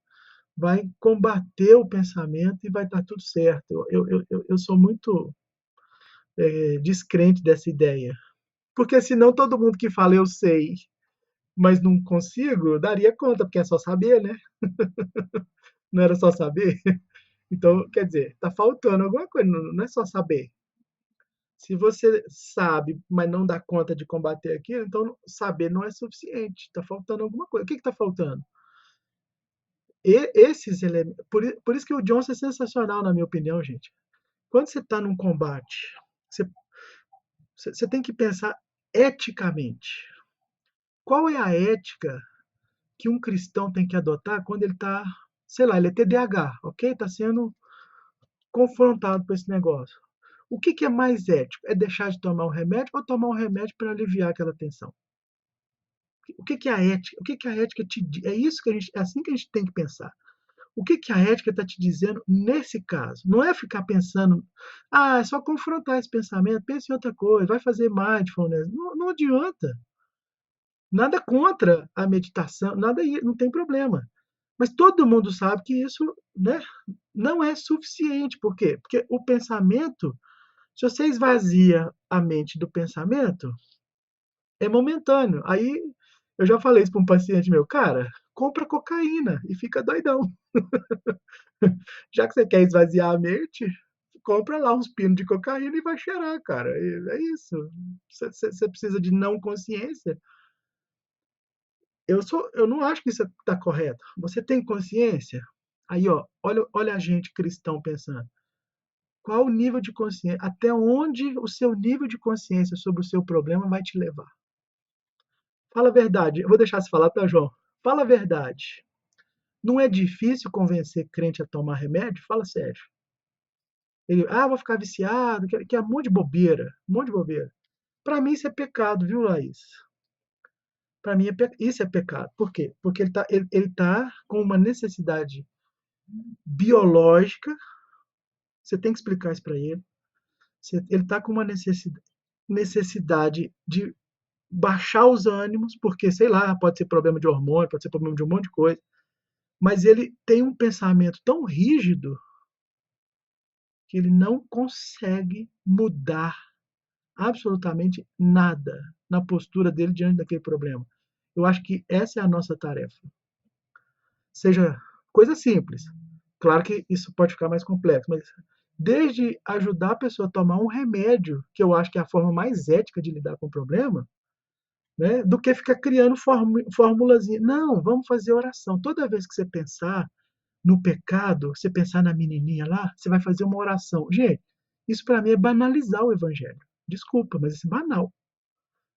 vai combater o pensamento e vai estar tudo certo. Eu sou muito descrente dessa ideia. Porque senão todo mundo que fala eu sei, mas não consigo, daria conta, porque é só saber, né? Não era só saber? Então, quer dizer, tá faltando alguma coisa, não é só saber. Se você sabe, mas não dá conta de combater aquilo, então saber não é suficiente. Está faltando alguma coisa. O que está faltando? Esses elementos. Por isso que o Johnson é sensacional, na minha opinião, gente. Quando você está num combate, você tem que pensar eticamente. Qual é a ética que um cristão tem que adotar quando ele está, sei lá, ele é TDAH, ok? Está sendo confrontado com esse negócio. O que é mais ético? É deixar de tomar o remédio ou tomar o remédio para aliviar aquela tensão? O que é a ética? O que a ética te diz? É isso que é assim que a gente tem que pensar. O que a ética está te dizendo nesse caso? Não é ficar pensando, é só confrontar esse pensamento, pense em outra coisa, vai fazer mindfulness. Não adianta. Nada contra a meditação, nada, não tem problema. Mas todo mundo sabe que isso, né, não é suficiente. Por quê? Porque o pensamento, se você esvazia a mente do pensamento, é momentâneo. Aí eu já falei isso para um paciente meu, cara, compra cocaína e fica doidão. Já que você quer esvaziar a mente, compra lá uns pinos de cocaína e vai cheirar, cara. É isso. Você precisa de não consciência. Eu não acho que isso está correto. Você tem consciência? Aí, ó, olha a gente cristão pensando. Qual o nível de consciência? Até onde o seu nível de consciência sobre o seu problema vai te levar? Fala a verdade. Eu vou deixar você falar, tá, João? Fala a verdade. Não é difícil convencer crente a tomar remédio? Fala sério. Ele, vou ficar viciado, que é um monte de bobeira. Um monte de bobeira. Para mim isso é pecado, viu, Laís? Para mim isso é pecado. Por quê? Porque ele tá com uma necessidade biológica. Você tem que explicar isso para ele. Ele está com uma necessidade de baixar os ânimos, porque, sei lá, pode ser problema de hormônio, pode ser problema de um monte de coisa, mas ele tem um pensamento tão rígido que ele não consegue mudar absolutamente nada na postura dele diante daquele problema. Eu acho que essa é a nossa tarefa. Seja coisa simples. Claro que isso pode ficar mais complexo, mas desde ajudar a pessoa a tomar um remédio, que eu acho que é a forma mais ética de lidar com o problema, né, do que ficar criando formulazinha. Não, vamos fazer oração. Toda vez que você pensar no pecado, você pensar na menininha lá, você vai fazer uma oração. Gente, isso para mim é banalizar o evangelho. Desculpa, mas isso é banal.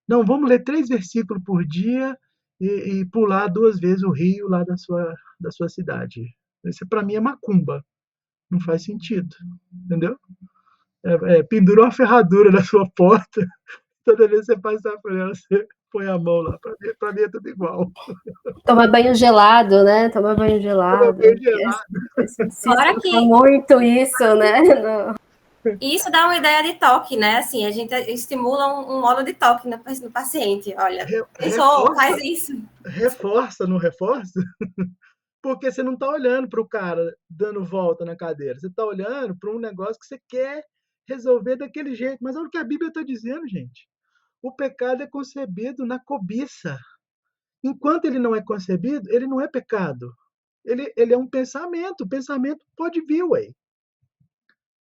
Não, vamos ler 3 versículos por dia e pular 2 vezes o rio lá da sua cidade. Isso para mim é macumba. Não faz sentido. Entendeu? Pendura uma ferradura na sua porta. Toda vez que você passar por ela, você põe a mão lá. Para mim é tudo igual. Tomar banho gelado, né? Tomar banho gelado. Banho gelado. Fora que muito isso, né? isso dá uma ideia de toque, né? Assim, a gente estimula um modo de toque no paciente. Olha, pensou, faz isso. Reforça, não reforça? Porque você não está olhando para o cara dando volta na cadeira. Você está olhando para um negócio que você quer resolver daquele jeito. Mas olha o que a Bíblia está dizendo, gente. O pecado é concebido na cobiça. Enquanto ele não é concebido, ele não é pecado. Ele é um pensamento. O pensamento pode vir, ué.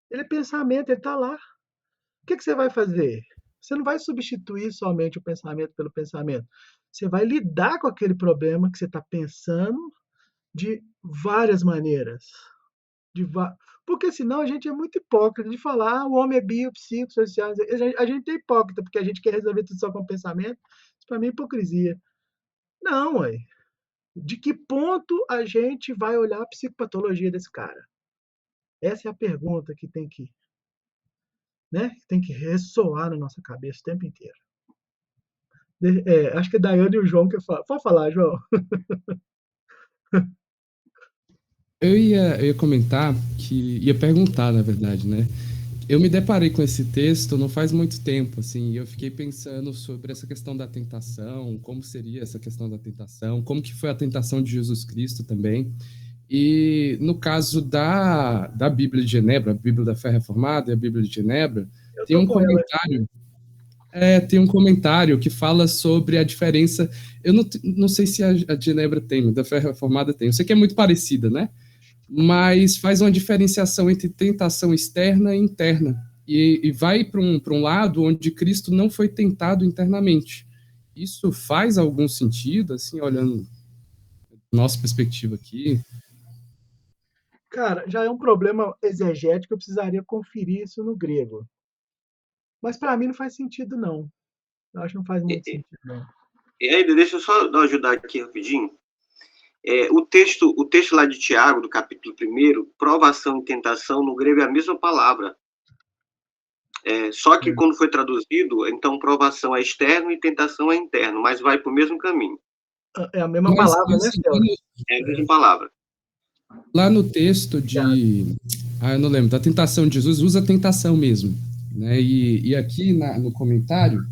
Ele é pensamento, ele está lá. O que você vai fazer? Você não vai substituir somente o pensamento pelo pensamento. Você vai lidar com aquele problema que você está pensando de várias maneiras. Porque senão a gente é muito hipócrita de falar o homem é biopsicossocial. A gente é hipócrita porque a gente quer resolver tudo só com pensamento. Isso para mim é hipocrisia. Não, ué. De que ponto a gente vai olhar a psicopatologia desse cara? Essa é a pergunta que tem que, né, tem que ressoar na nossa cabeça o tempo inteiro. Acho que é Daiane e o João que falam. Pode falar, João. Eu ia comentar ia perguntar, na verdade, né? Eu me deparei com esse texto não faz muito tempo, assim, e eu fiquei pensando sobre essa questão da tentação, como seria essa questão da tentação, como que foi a tentação de Jesus Cristo também. E no caso da Bíblia de Genebra, a Bíblia da Fé Reformada e a Bíblia de Genebra, tem um comentário. Tem um comentário que fala sobre a diferença. Eu não sei se a Genebra tem, da Fé Reformada tem. Eu sei que é muito parecida, né? Mas faz uma diferenciação entre tentação externa e interna. E vai para um lado onde Cristo não foi tentado internamente. Isso faz algum sentido, assim, olhando nossa perspectiva aqui? Cara, já é um problema exegético, eu precisaria conferir isso no grego. Mas para mim não faz sentido, não. Eu acho que não faz muito sentido, não. E ainda, deixa eu só ajudar aqui rapidinho. O texto lá de Tiago, do capítulo 1, provação e tentação, no grego é a mesma palavra. Só que quando foi traduzido, então provação é externo e tentação é interno, mas vai para o mesmo caminho. É a mesma palavra, né, Celso? É a mesma palavra. Lá no texto eu não lembro, da tentação de Jesus, usa tentação mesmo. Né? E aqui no comentário,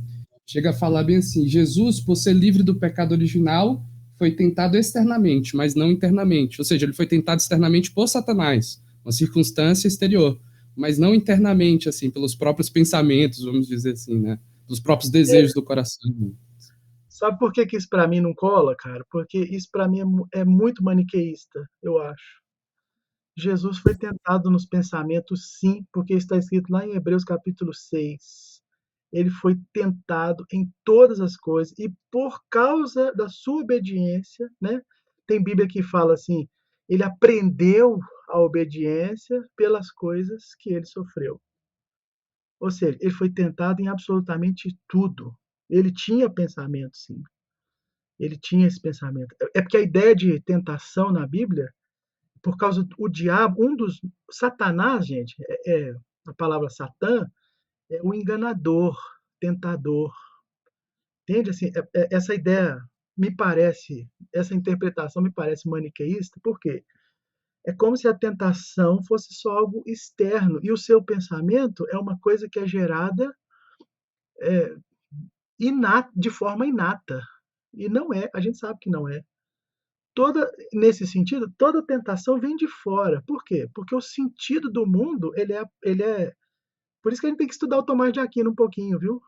chega a falar bem assim, Jesus, por ser livre do pecado original, foi tentado externamente, mas não internamente. Ou seja, ele foi tentado externamente por Satanás, uma circunstância exterior, mas não internamente, assim, pelos próprios pensamentos, vamos dizer assim, né? Pelos próprios desejos do coração. Sabe por que isso para mim não cola, cara? Porque isso para mim é muito maniqueísta, eu acho. Jesus foi tentado nos pensamentos, sim, porque está escrito lá em Hebreus capítulo 6. Ele foi tentado em todas as coisas e por causa da sua obediência, né? Tem Bíblia que fala assim, ele aprendeu a obediência pelas coisas que ele sofreu. Ou seja, ele foi tentado em absolutamente tudo. Ele tinha pensamento, sim. Ele tinha esse pensamento. É porque a ideia de tentação na Bíblia, por causa do diabo, Satanás, gente, a palavra Satã, é o enganador, tentador. Entende? Assim, essa ideia me parece, essa interpretação me parece maniqueísta, por quê? É como se a tentação fosse só algo externo, e o seu pensamento é uma coisa que é gerada de forma inata. E não é, a gente sabe que não é. Nesse sentido, toda tentação vem de fora. Por quê? Porque o sentido do mundo, ele é. Por isso que a gente tem que estudar o Tomás de Aquino um pouquinho, viu?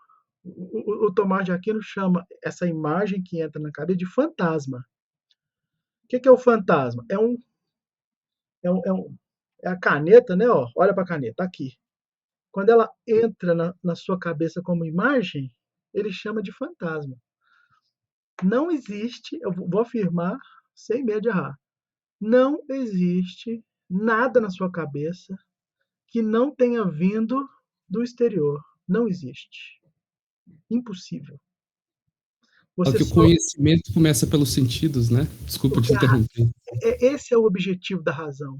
O Tomás de Aquino chama essa imagem que entra na cabeça de fantasma. O que é o fantasma? É a caneta, né? Ó, olha para a caneta, aqui. Quando ela entra na sua cabeça como imagem, ele chama de fantasma. Não existe, eu vou afirmar sem medo de errar, não existe nada na sua cabeça que não tenha vindo do exterior. Não existe. Impossível. É Você que o só. conhecimento começa pelos sentidos, né? Desculpa te interromper. Esse é o objetivo da razão.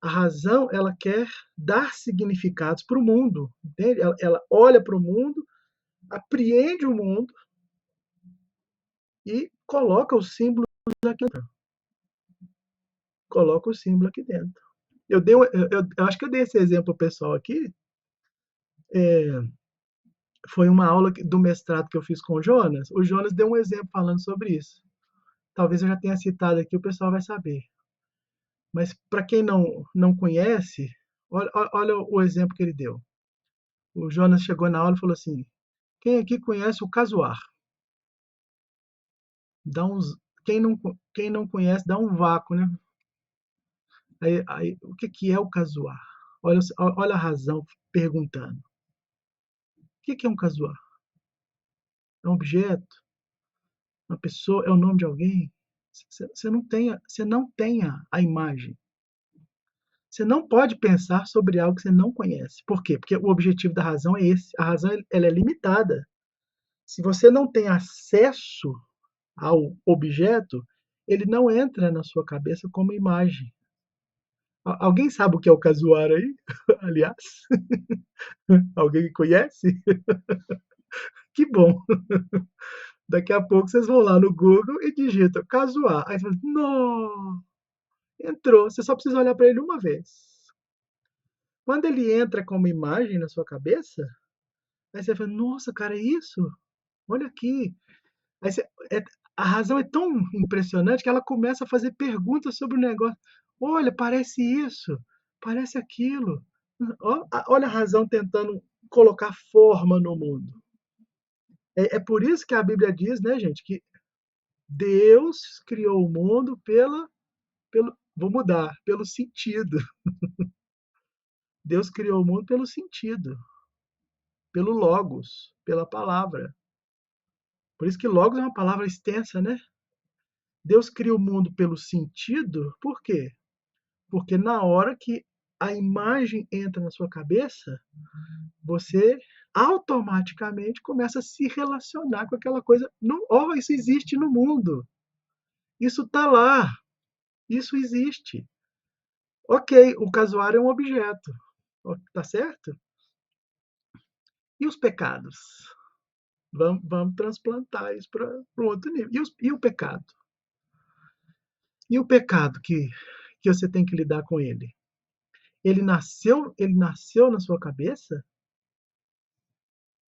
A razão, ela quer dar significados para o mundo, entende? Ela olha para o mundo, apreende o mundo e coloca o símbolo aqui dentro. Coloca o símbolo aqui dentro. Eu acho que eu dei esse exemplo pessoal aqui. Foi uma aula do mestrado que eu fiz com o Jonas. O Jonas deu um exemplo falando sobre isso. Talvez eu já tenha citado aqui, o pessoal vai saber. Mas para quem não conhece, olha o exemplo que ele deu. O Jonas chegou na aula e falou assim: quem aqui conhece o casuar? Dá uns, quem não conhece, dá um vácuo, né? Aí, o que é o casuar? Olha a razão perguntando. O que é um casuar? É um objeto? Uma pessoa? É o nome de alguém? Você não tenha a imagem. Você não pode pensar sobre algo que você não conhece. Por quê? Porque o objetivo da razão é esse. A razão ela é limitada. Se você não tem acesso ao objeto, ele não entra na sua cabeça como imagem. Alguém sabe o que é o casuar aí? Aliás, alguém conhece? Que bom. Daqui a pouco vocês vão lá no Google e digitam casuar. Aí você fala, não, entrou. Você só precisa olhar para ele uma vez. Quando ele entra como imagem na sua cabeça, aí você fala, nossa, cara, é isso? Olha aqui. Aí você, a razão é tão impressionante que ela começa a fazer perguntas sobre o negócio. Olha, parece isso, parece aquilo. Olha a razão tentando colocar forma no mundo. É por isso que a Bíblia diz, né, gente, que Deus criou o mundo vou mudar, pelo sentido. Deus criou o mundo pelo sentido, pelo logos, pela palavra. Por isso que logos é uma palavra extensa, né? Deus cria o mundo pelo sentido, por quê? Porque na hora que a imagem entra na sua cabeça, você automaticamente começa a se relacionar com aquela coisa. Isso existe no mundo. Isso está lá. Isso existe. Ok, o casuário é um objeto. Tá certo? E os pecados? Vamos transplantar isso para um outro nível. E o pecado? E o pecado que você tem que lidar com ele? Ele nasceu na sua cabeça?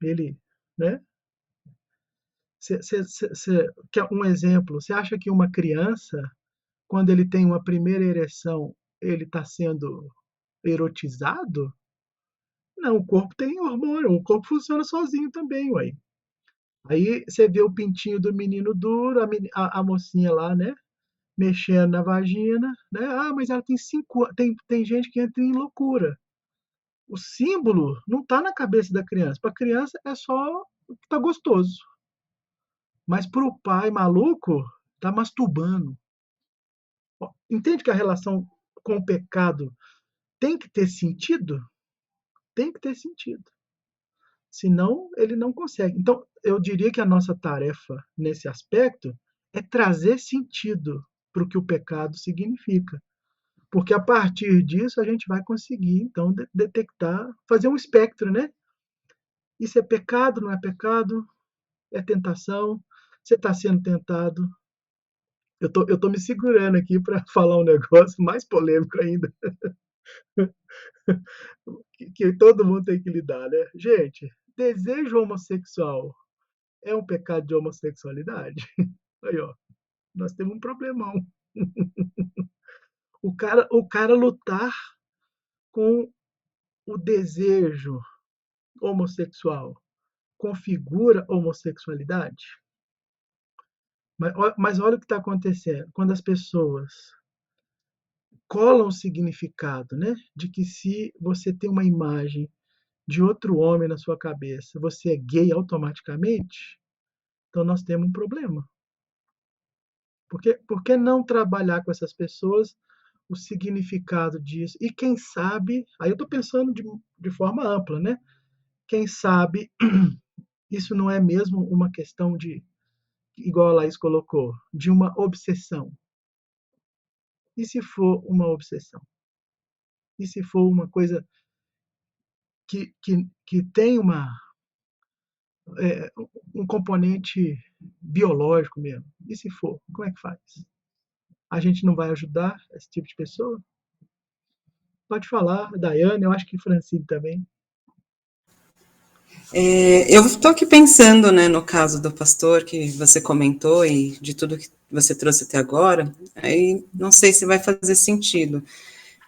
Ele, né? Quer um exemplo? Você acha que uma criança, quando ele tem uma primeira ereção, ele está sendo erotizado? Não, o corpo tem hormônio, o corpo funciona sozinho também, ué. Aí você vê o pintinho do menino duro, a mocinha lá, né? Mexendo na vagina, né? Ah, mas ela tem 5 anos. Tem gente que entra em loucura. O símbolo não está na cabeça da criança. Para a criança é só o que está gostoso. Mas para o pai maluco, está masturbando. Entende que a relação com o pecado tem que ter sentido? Tem que ter sentido. Senão, ele não consegue. Então, eu diria que a nossa tarefa nesse aspecto é trazer sentido para o que o pecado significa. Porque a partir disso a gente vai conseguir, então, detectar, fazer um espectro, né? Isso é pecado, não é pecado? É tentação? Você está sendo tentado? Eu tô me segurando aqui para falar um negócio mais polêmico ainda, que todo mundo tem que lidar, né? Gente, desejo homossexual é um pecado de homossexualidade? Aí, ó, nós temos um problemão. O cara lutar com o desejo homossexual configura homossexualidade? Mas olha o que está acontecendo. Quando as pessoas colam o significado, né, de que se você tem uma imagem de outro homem na sua cabeça, você é gay automaticamente, então nós temos um problema. Por que não trabalhar com essas pessoas o significado disso? E quem sabe, aí eu estou pensando de forma ampla, né? Quem sabe isso não é mesmo uma questão de, igual a Laís colocou, de uma obsessão. E se for uma obsessão? E se for uma coisa que tem um componente biológico mesmo? E se for, como é que faz? A gente não vai ajudar esse tipo de pessoa? Pode falar, Daiane, eu acho que Francine também. Eu estou aqui pensando, né, no caso do pastor que você comentou e de tudo que você trouxe até agora, aí não sei se vai fazer sentido,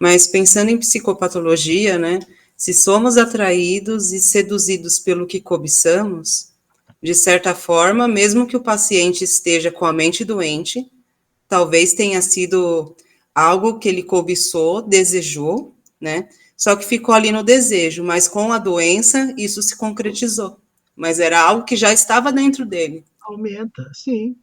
mas pensando em psicopatologia, né, se somos atraídos e seduzidos pelo que cobiçamos, de certa forma, mesmo que o paciente esteja com a mente doente, talvez tenha sido algo que ele cobiçou, desejou, né? Só que ficou ali no desejo, mas com a doença isso se concretizou. Mas era algo que já estava dentro dele. Aumenta, sim.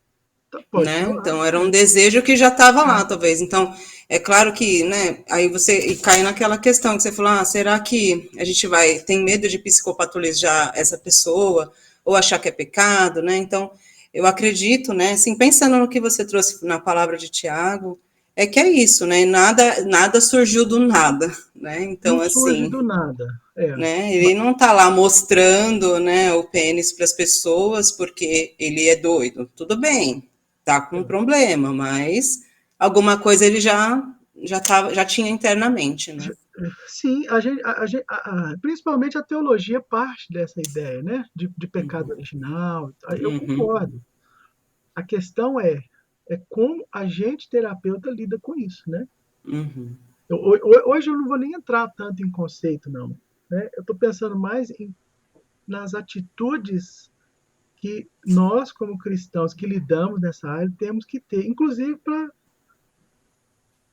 Pode Né? falar. Então era um desejo que já estava lá, talvez. Então, é claro que, né, aí você cai naquela questão que você falou, será que a gente tem medo de psicopatologizar essa pessoa, ou achar que é pecado, né? Então, eu acredito, né, assim, pensando no que você trouxe na palavra de Tiago, é que é isso, né? Nada surgiu do nada, né? Então, não surge assim, do nada. né? Ele não está lá mostrando, né, o pênis para as pessoas porque ele é doido. Tudo bem, tá com um problema, mas alguma coisa ele já tinha internamente, né? Sim, principalmente a teologia parte dessa ideia, né? De pecado original. Eu concordo. A questão é como a gente, terapeuta, lida com isso, né? Hoje eu não vou nem entrar tanto em conceito, não. Né? Eu estou pensando mais nas atitudes que nós, como cristãos que lidamos nessa área, temos que ter, inclusive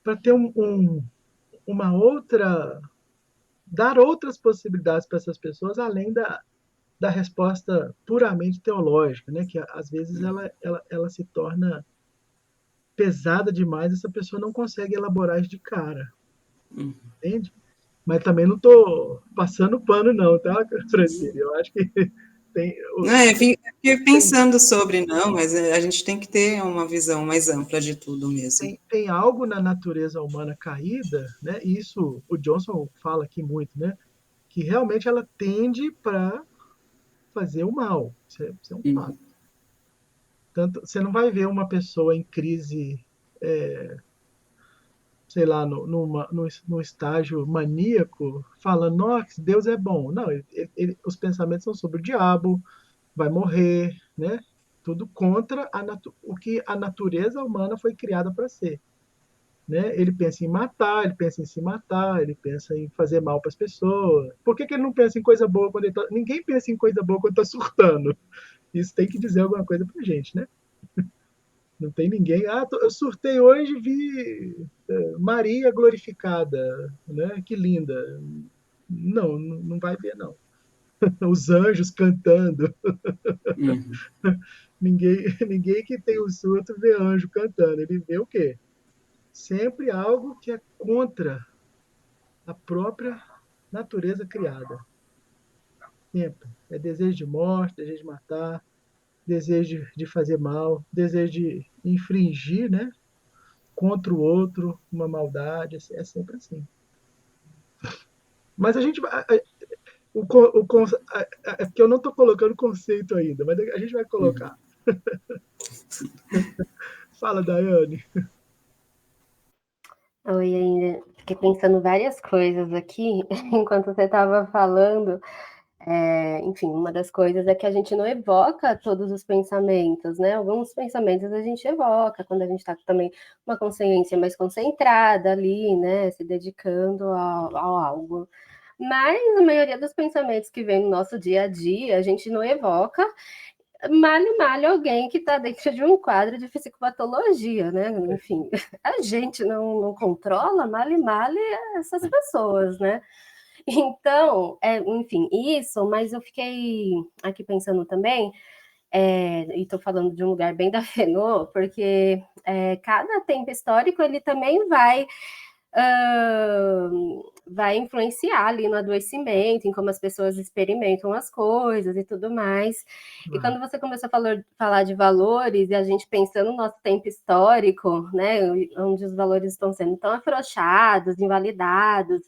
para ter uma outra, dar outras possibilidades para essas pessoas, além da resposta puramente teológica, né? Que às vezes ela se torna pesada demais, essa pessoa não consegue elaborar isso de cara, entende? Mas também não estou passando pano não, tá, Francine? Eu acho que tem, Eu fiquei pensando sobre, não, mas a gente tem que ter uma visão mais ampla de tudo mesmo. tem algo na natureza humana caída, né? Isso o Johnson fala aqui muito, né? Que realmente ela tende para fazer o mal. Isso é um fato. Tanto, você não vai ver uma pessoa em crise, sei lá, no estágio maníaco, falando, nossa, Deus é bom. Não, os pensamentos são sobre o diabo, vai morrer, né? Tudo contra o que a natureza humana foi criada para ser. Né? Ele pensa em matar, ele pensa em se matar, ele pensa em fazer mal para as pessoas. Por que ele não pensa em coisa boa quando ele tá... Ninguém pensa em coisa boa quando está surtando. Isso tem que dizer alguma coisa para gente, né? Não tem ninguém. Eu surtei hoje e vi Maria glorificada, né? Que linda. Não vai ver, não. Os anjos cantando. Ninguém que tem o surto vê anjo cantando. Ele vê o quê? Sempre algo que é contra a própria natureza criada. Sempre. É desejo de morte, desejo de matar, desejo de fazer mal, desejo de infringir, né? Contra o outro, uma maldade. É sempre assim. Mas a gente vai. É porque eu não estou colocando conceito ainda, mas a gente vai colocar. Fala, Daiane. Oi, ainda fiquei pensando várias coisas aqui enquanto você estava falando. Enfim, uma das coisas é que a gente não evoca todos os pensamentos, né? Alguns pensamentos a gente evoca quando a gente está também com uma consciência mais concentrada ali, né? Se dedicando ao algo. Mas a maioria dos pensamentos que vem no nosso dia a dia, a gente não evoca, male alguém que está dentro de um quadro de psicopatologia, né? Enfim, a gente não controla, male essas pessoas, né? Então, enfim, isso, mas eu fiquei aqui pensando também, e estou falando de um lugar bem da Fenô, porque cada tempo histórico ele também vai influenciar ali no adoecimento, em como as pessoas experimentam as coisas e tudo mais. E quando você começou a falar de valores, e a gente pensando no nosso tempo histórico, né, onde os valores estão sendo tão afrouxados, invalidados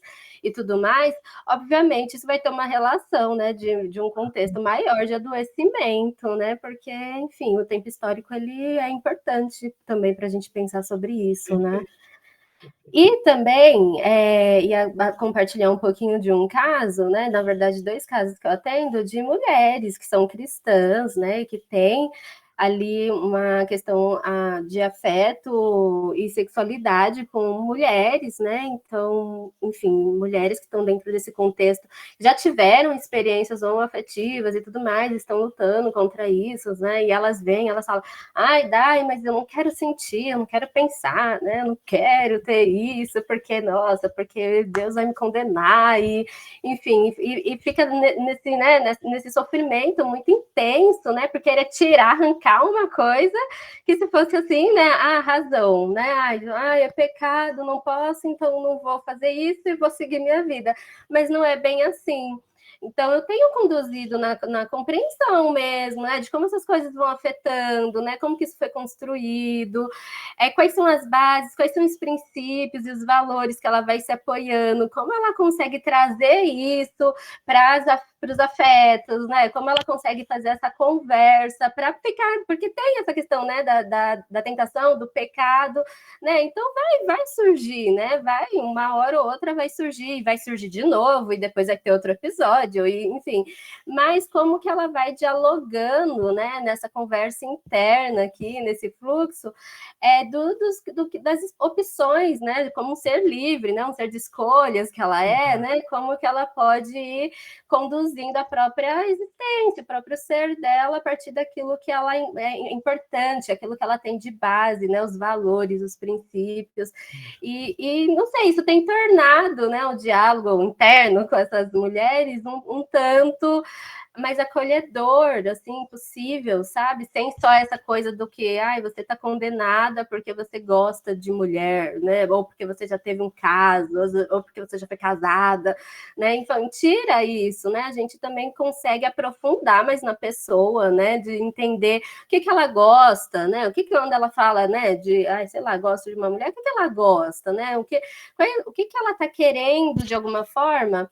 e tudo mais, obviamente isso vai ter uma relação, né, de um contexto maior de adoecimento, né, porque, enfim, o tempo histórico ele é importante também para a gente pensar sobre isso, né. E também compartilhar um pouquinho de um caso, né? Na verdade, 2 casos que eu atendo de mulheres que são cristãs, né? Que têm ali uma questão de afeto e sexualidade com mulheres, né? Então, enfim, mulheres que estão dentro desse contexto já tiveram experiências homoafetivas e tudo mais, estão lutando contra isso, né? E elas vêm, elas falam, ai, Dai, mas eu não quero sentir, eu não quero pensar, né? Eu não quero ter isso, porque, nossa, porque Deus vai me condenar, e, enfim, e fica nesse, né, nesse sofrimento muito intenso, né? Porque ele é tirar, arrancar uma coisa que se fosse assim, né? Ah, razão, né? Ai, é pecado, não posso, então não vou fazer isso e vou seguir minha vida. Mas não é bem assim. Então, eu tenho conduzido na compreensão mesmo, né, de como essas coisas vão afetando, né, como que isso foi construído, quais são as bases, quais são os princípios e os valores que ela vai se apoiando, como ela consegue trazer isso para os afetos, né, como ela consegue fazer essa conversa para ficar, porque tem essa questão, né, da tentação, do pecado, né, então vai surgir, né, uma hora ou outra vai surgir de novo, e depois vai ter outro episódio, e, enfim, mas como que ela vai dialogando, né, nessa conversa interna aqui, nesse fluxo, das opções, né, como um ser livre, né, um ser de escolhas que ela né, como que ela pode ir conduzindo a própria existência, o próprio ser dela a partir daquilo que ela é importante, aquilo que ela tem de base, né, os valores, os princípios, e não sei, isso tem tornado, né, o diálogo interno com essas mulheres um tanto mais acolhedor, assim, possível, sabe? Sem só essa coisa do que, você está condenada porque você gosta de mulher, né? Ou porque você já teve um caso, ou porque você já foi casada, né? Então, tira isso, né? A gente também consegue aprofundar mais na pessoa, né? De entender o que ela gosta, né? O que quando ela fala, né? De, sei lá, gosto de uma mulher, o que ela gosta, né? O que ela está querendo, de alguma forma,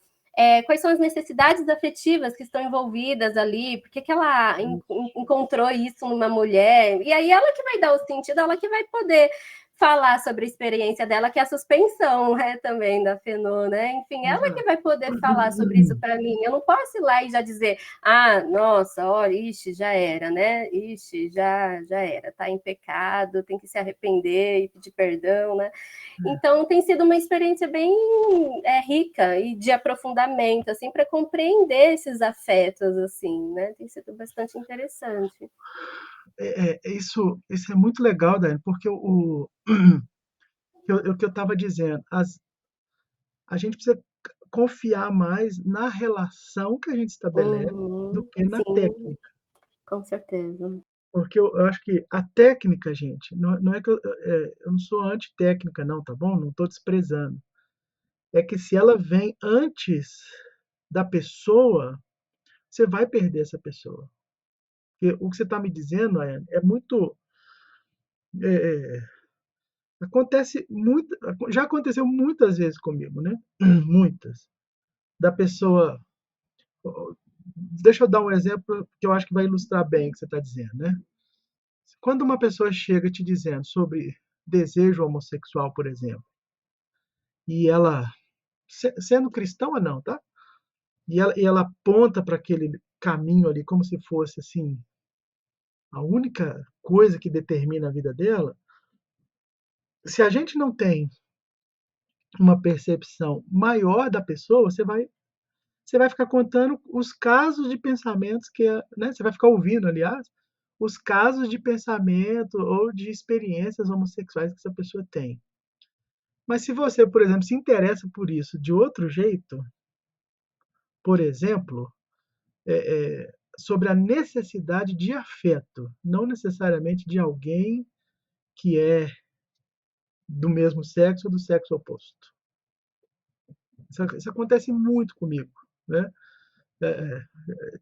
quais são as necessidades afetivas que estão envolvidas ali, por que ela encontrou isso numa mulher, e aí ela que vai dar o sentido, ela que vai poder falar sobre a experiência dela, que é a suspensão, né, também da Fenô, né? Enfim, ela que vai poder falar sobre isso para mim. Eu não posso ir lá e já dizer, nossa, olha, ixi, já era, né? Ixi, já era, tá em pecado, tem que se arrepender e pedir perdão, né? Então, tem sido uma experiência bem rica e de aprofundamento, assim, para compreender esses afetos, assim, né? Tem sido bastante interessante. Isso é muito legal, Dani, porque o que eu estava dizendo, a gente precisa confiar mais na relação que a gente estabelece do que na Sim, técnica. com certeza. Porque eu acho que a técnica, gente, não é que eu não sou anti-técnica, não, tá bom? Não estou desprezando. É que se ela vem antes da pessoa, você vai perder essa pessoa. Porque o que você está me dizendo, Ayane, é muito. Acontece muito. Já aconteceu muitas vezes comigo, né? Muitas. Da pessoa. Deixa eu dar um exemplo que eu acho que vai ilustrar bem o que você está dizendo, né? Quando uma pessoa chega te dizendo sobre desejo homossexual, por exemplo, e ela, sendo cristã ou não, tá? e ela aponta para aquele caminho ali como se fosse assim a única coisa que determina a vida dela, se a gente não tem uma percepção maior da pessoa, você vai ficar contando os casos de pensamentos que, né, você vai ficar ouvindo, aliás, os casos de pensamento ou de experiências homossexuais que essa pessoa tem. Mas se você, por exemplo, se interessa por isso de outro jeito, por exemplo, sobre a necessidade de afeto, não necessariamente de alguém que é do mesmo sexo ou do sexo oposto. Isso acontece muito comigo, né?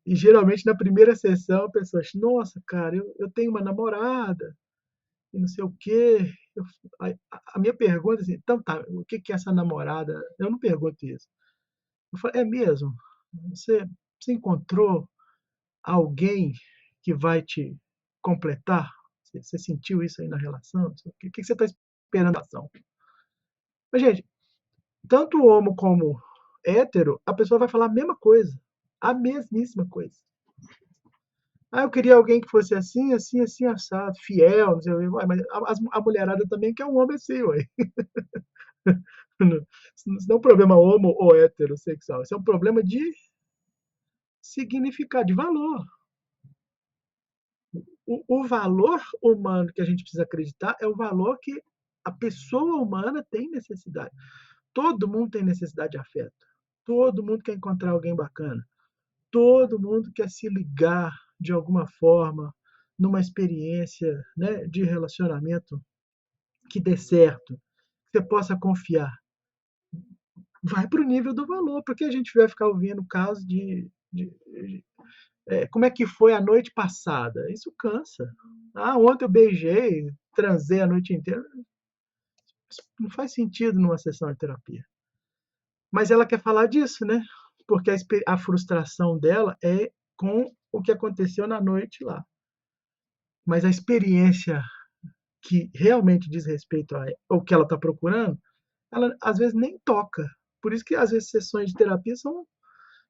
E geralmente na primeira sessão a pessoa diz, nossa, cara, eu tenho uma namorada e não sei o quê. A minha pergunta é assim, então tá, o que que é essa namorada? Eu não pergunto isso. Eu falo, é mesmo? Você, você encontrou alguém que vai te completar? Você sentiu isso aí na relação? O que, que você está esperando na relação? Mas, gente, tanto homo como hétero, a pessoa vai falar a mesma coisa. A mesmíssima coisa. Ah, eu queria alguém que fosse assim, assim, assim, assado, fiel, não sei o quê. Ué, mas a mulherada também quer um homem assim, ué. Isso não é um problema homo ou heterossexual. Isso é um problema de significado, de valor. O valor humano que a gente precisa acreditar é o valor que a pessoa humana tem necessidade. Todo mundo tem necessidade de afeto. Todo mundo quer encontrar alguém bacana. Todo mundo quer se ligar de alguma forma numa experiência, né, de relacionamento que dê certo, que você possa confiar. Vai para o nível do valor, porque a gente vai ficar ouvindo casos como é que foi a noite passada. Isso cansa. Ah, ontem eu beijei, transei a noite inteira. Isso não faz sentido numa sessão de terapia. Mas ela quer falar disso, né? Porque a frustração dela é com o que aconteceu na noite lá. Mas a experiência que realmente diz respeito ao que ela está procurando, ela às vezes nem toca. Por isso que às vezes sessões de terapia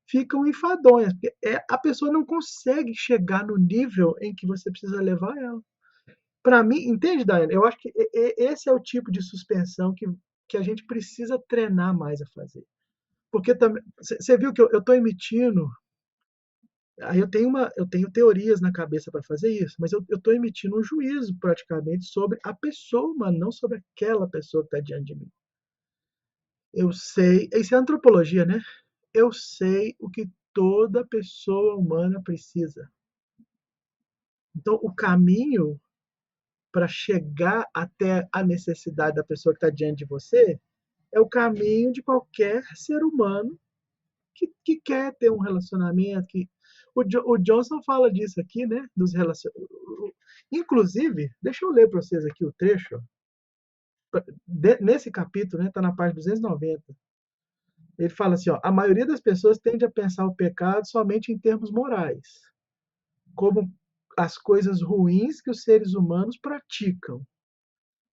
ficam enfadonhas, porque a pessoa não consegue chegar no nível em que você precisa levar ela. Para mim, entende, Daiane? Eu acho que esse é o tipo de suspensão que a gente precisa treinar mais a fazer. Porque também, você viu que eu estou emitindo. Aí eu tenho teorias na cabeça para fazer isso, mas eu estou emitindo um juízo praticamente sobre a pessoa humana, não sobre aquela pessoa que está diante de mim. Eu sei, isso é antropologia, né? Eu sei o que toda pessoa humana precisa. Então, o caminho para chegar até a necessidade da pessoa que está diante de você é o caminho de qualquer ser humano que quer ter um relacionamento. O Johnson fala disso aqui, né? Dos relacionamentos. Inclusive, deixa eu ler para vocês aqui o trecho. Nesse capítulo, né? Está na página 290. Ele fala assim, ó, a maioria das pessoas tende a pensar o pecado somente em termos morais, como as coisas ruins que os seres humanos praticam.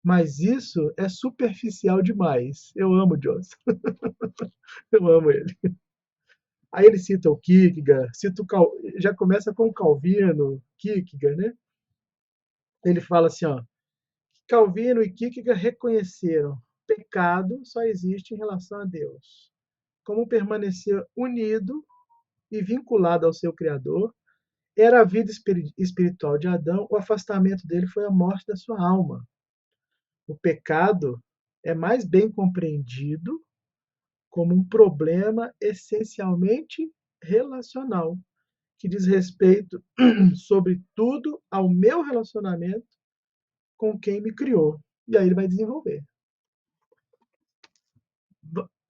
Mas isso é superficial demais. Eu amo o Johnson. Eu amo ele. Aí ele cita o Kierkegaard, já começa com o Calvino, Kierkegaard, né? Ele fala assim, ó, Calvino e Kierkegaard reconheceram pecado só existe em relação a Deus. Como permanecer unido e vinculado ao seu Criador, era a vida espiritual de Adão, o afastamento dele foi a morte da sua alma. O pecado é mais bem compreendido como um problema essencialmente relacional, que diz respeito, sobretudo, ao meu relacionamento com quem me criou. E aí ele vai desenvolver.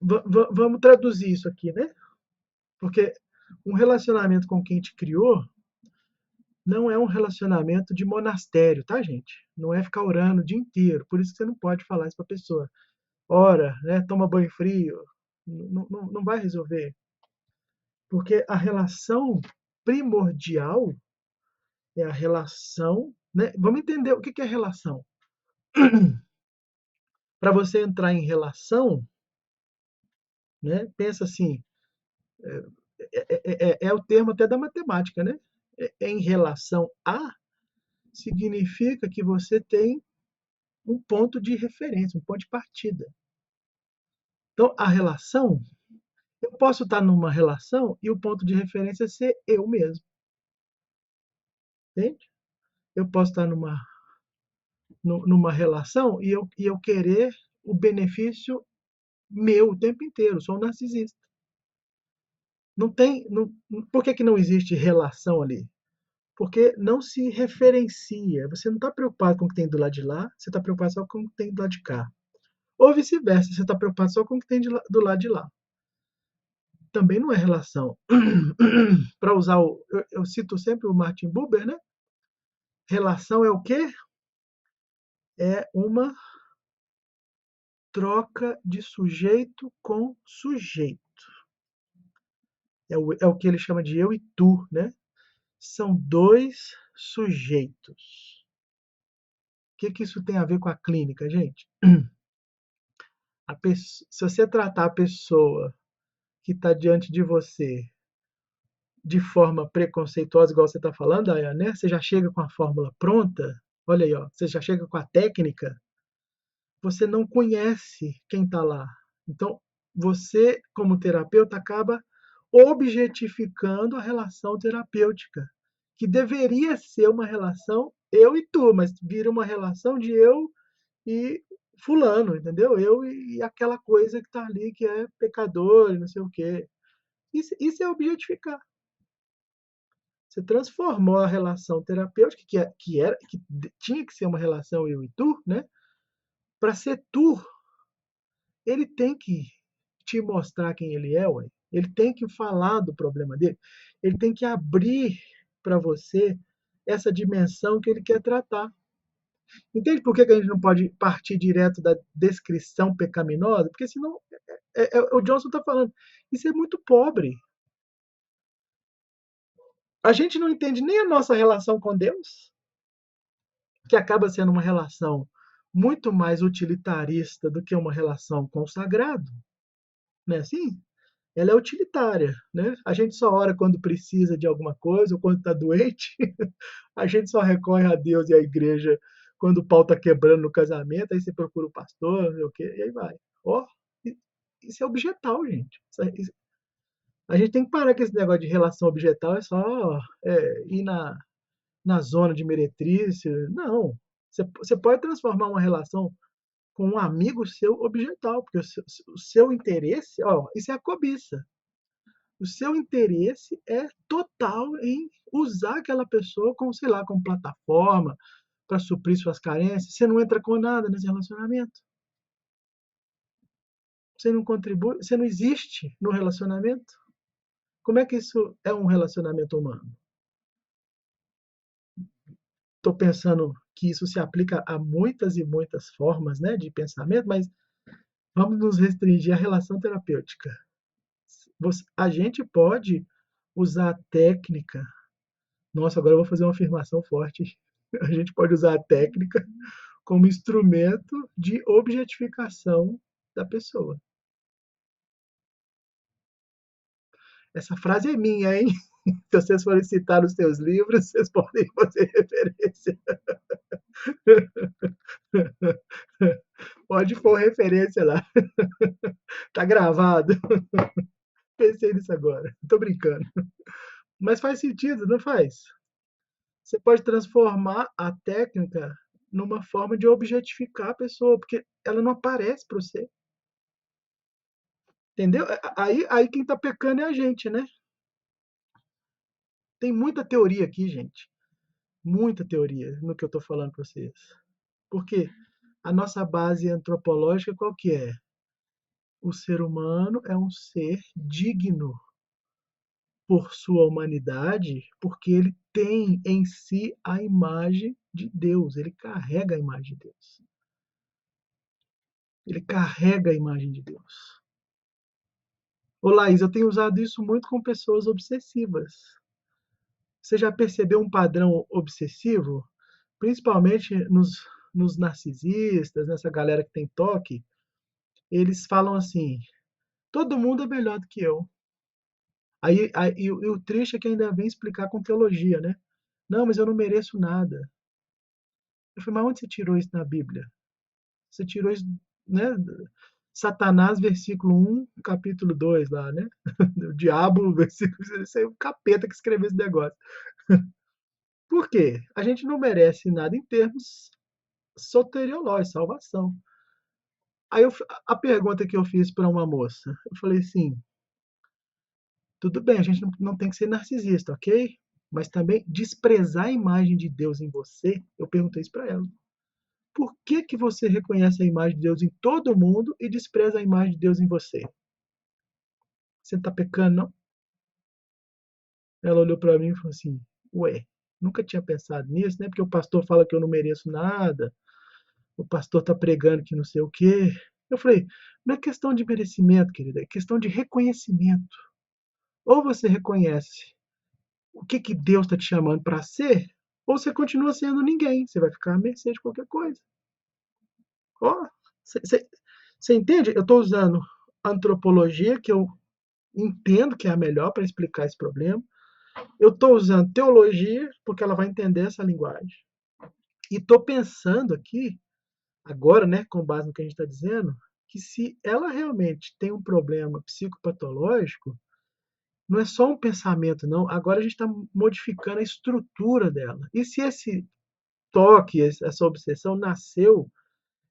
Vamos traduzir isso aqui, né? Porque um relacionamento com quem te criou não é um relacionamento de monastério, tá, gente? Não é ficar orando o dia inteiro. Por isso que você não pode falar isso para a pessoa. Ora, né? Toma banho frio. Não vai resolver. Porque a relação primordial é a relação, né? Vamos entender o que é relação. Para você entrar em relação, né? Pensa assim, É o termo até da matemática, né? Em relação a significa que você tem um ponto de referência, um ponto de partida. Então, a relação, eu posso estar numa relação e o ponto de referência ser eu mesmo. Entende? Eu posso estar numa relação e eu querer o benefício meu o tempo inteiro. Eu sou um narcisista. Não tem. Não, por que não existe relação ali? Porque não se referencia. Você não está preocupado com o que tem do lado de lá, você está preocupado só com o que tem do lado de cá. Ou vice-versa, você está preocupado só com o que tem do lado de lá. Também não é relação. Para usar eu cito sempre o Martin Buber, né? Relação é o quê? É uma troca de sujeito com sujeito. É o que ele chama de eu e tu, né? São dois sujeitos. O que isso tem a ver com a clínica, gente? Se você tratar a pessoa que está diante de você de forma preconceituosa, igual você está falando, Ayane, né? Você já chega com a fórmula pronta, olha aí, ó, você já chega com a técnica, você não conhece quem está lá. Então, você, como terapeuta, acaba objetificando a relação terapêutica, que deveria ser uma relação eu e tu, mas vira uma relação de eu e fulano, entendeu? Eu e aquela coisa que está ali que é pecador e não sei o quê. Isso é objetificar. Você transformou a relação terapêutica, que tinha que ser uma relação eu e tu, né? Para ser tu, ele tem que te mostrar quem ele é, ué. Ele tem que falar do problema dele. Ele tem que abrir para você essa dimensão que ele quer tratar. Entende por que a gente não pode partir direto da descrição pecaminosa? Porque senão, o Johnson está falando, isso é muito pobre. A gente não entende nem a nossa relação com Deus, que acaba sendo uma relação muito mais utilitarista do que uma relação com o sagrado. Não é assim? Ela é utilitária, né? A gente só ora quando precisa de alguma coisa ou quando está doente. A gente só recorre a Deus e à igreja quando o pau está quebrando no casamento. Aí você procura o pastor, não sei o quê, e aí vai. Ó, isso é objetal, gente. A gente tem que parar com esse negócio de relação objetal. É só ir na zona de meretriz. Não. Você pode transformar uma relação com um amigo seu objetal, porque o seu interesse, ó, isso é a cobiça. O seu interesse é total em usar aquela pessoa como, sei lá, como plataforma para suprir suas carências. Você não entra com nada nesse relacionamento. Você não contribui, você não existe no relacionamento. Como é que isso é um relacionamento humano? Estou pensando que isso se aplica a muitas e muitas formas, né, de pensamento, mas vamos nos restringir à relação terapêutica. A gente pode usar a técnica. Nossa, agora eu vou fazer uma afirmação forte. A gente pode usar a técnica como instrumento de objetificação da pessoa. Essa frase é minha, hein? Se vocês forem citar nos seus livros, vocês podem fazer referência. Pode pôr referência lá. Tá gravado. Pensei nisso agora. Tô brincando. Mas faz sentido, não faz? Você pode transformar a técnica numa forma de objetificar a pessoa, porque ela não aparece para você. Entendeu? Aí quem está pecando é a gente, né? Tem muita teoria aqui, gente. Muita teoria no que eu estou falando para vocês. Porque a nossa base antropológica qual que é? O ser humano é um ser digno por sua humanidade, porque ele tem em si a imagem de Deus. Ele carrega a imagem de Deus. Ele carrega a imagem de Deus. Ô Laís, eu tenho usado isso muito com pessoas obsessivas. Você já percebeu um padrão obsessivo? Principalmente nos narcisistas, nessa galera que tem toque, eles falam assim: todo mundo é melhor do que eu. Aí o triste é que ainda vem explicar com teologia, né? Não, mas eu não mereço nada. Eu falei, mas onde você tirou isso na Bíblia? Você tirou isso, né? Satanás, versículo 1, capítulo 2 lá, né? O diabo, versículo... Isso é o capeta que escreveu esse negócio. Por quê? A gente não merece nada em termos soteriológicos, salvação. Aí a pergunta que eu fiz para uma moça, eu falei assim, tudo bem, a gente não tem que ser narcisista, ok? Mas também desprezar a imagem de Deus em você, eu perguntei isso para ela. Por que, que você reconhece a imagem de Deus em todo mundo e despreza a imagem de Deus em você? Você não está pecando, não? Ela olhou para mim e falou assim, ué, nunca tinha pensado nisso, né? Porque o pastor fala que eu não mereço nada, o pastor está pregando que não sei o quê. Eu falei, não é questão de merecimento, querida, é questão de reconhecimento. Ou você reconhece o que, que Deus está te chamando para ser, ou você continua sendo ninguém, você vai ficar à mercê de qualquer coisa. Ó, você entende? Eu estou usando antropologia, que eu entendo que é a melhor para explicar esse problema. Eu estou usando teologia, porque ela vai entender essa linguagem. E estou pensando aqui, agora, né, com base no que a gente está dizendo, que se ela realmente tem um problema psicopatológico, não é só um pensamento, não. Agora a gente está modificando a estrutura dela. E se esse toque, essa obsessão nasceu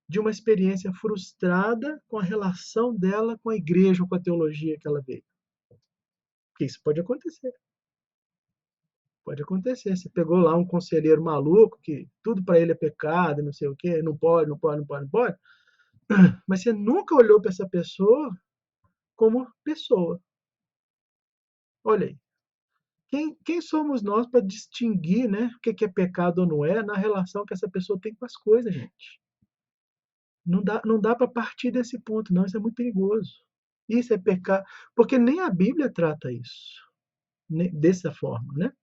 de uma experiência frustrada com a relação dela com a igreja ou com a teologia que ela veio? Porque isso pode acontecer. Pode acontecer. Você pegou lá um conselheiro maluco que tudo para ele é pecado, não sei o quê, não pode, não pode, não pode, não pode. Mas você nunca olhou para essa pessoa como pessoa. Olha aí. Quem somos nós para distinguir, né, o que é pecado ou não é na relação que essa pessoa tem com as coisas, gente? Não dá para partir desse ponto, não. Isso é muito perigoso. Isso é pecado. Porque nem a Bíblia trata isso dessa forma, né?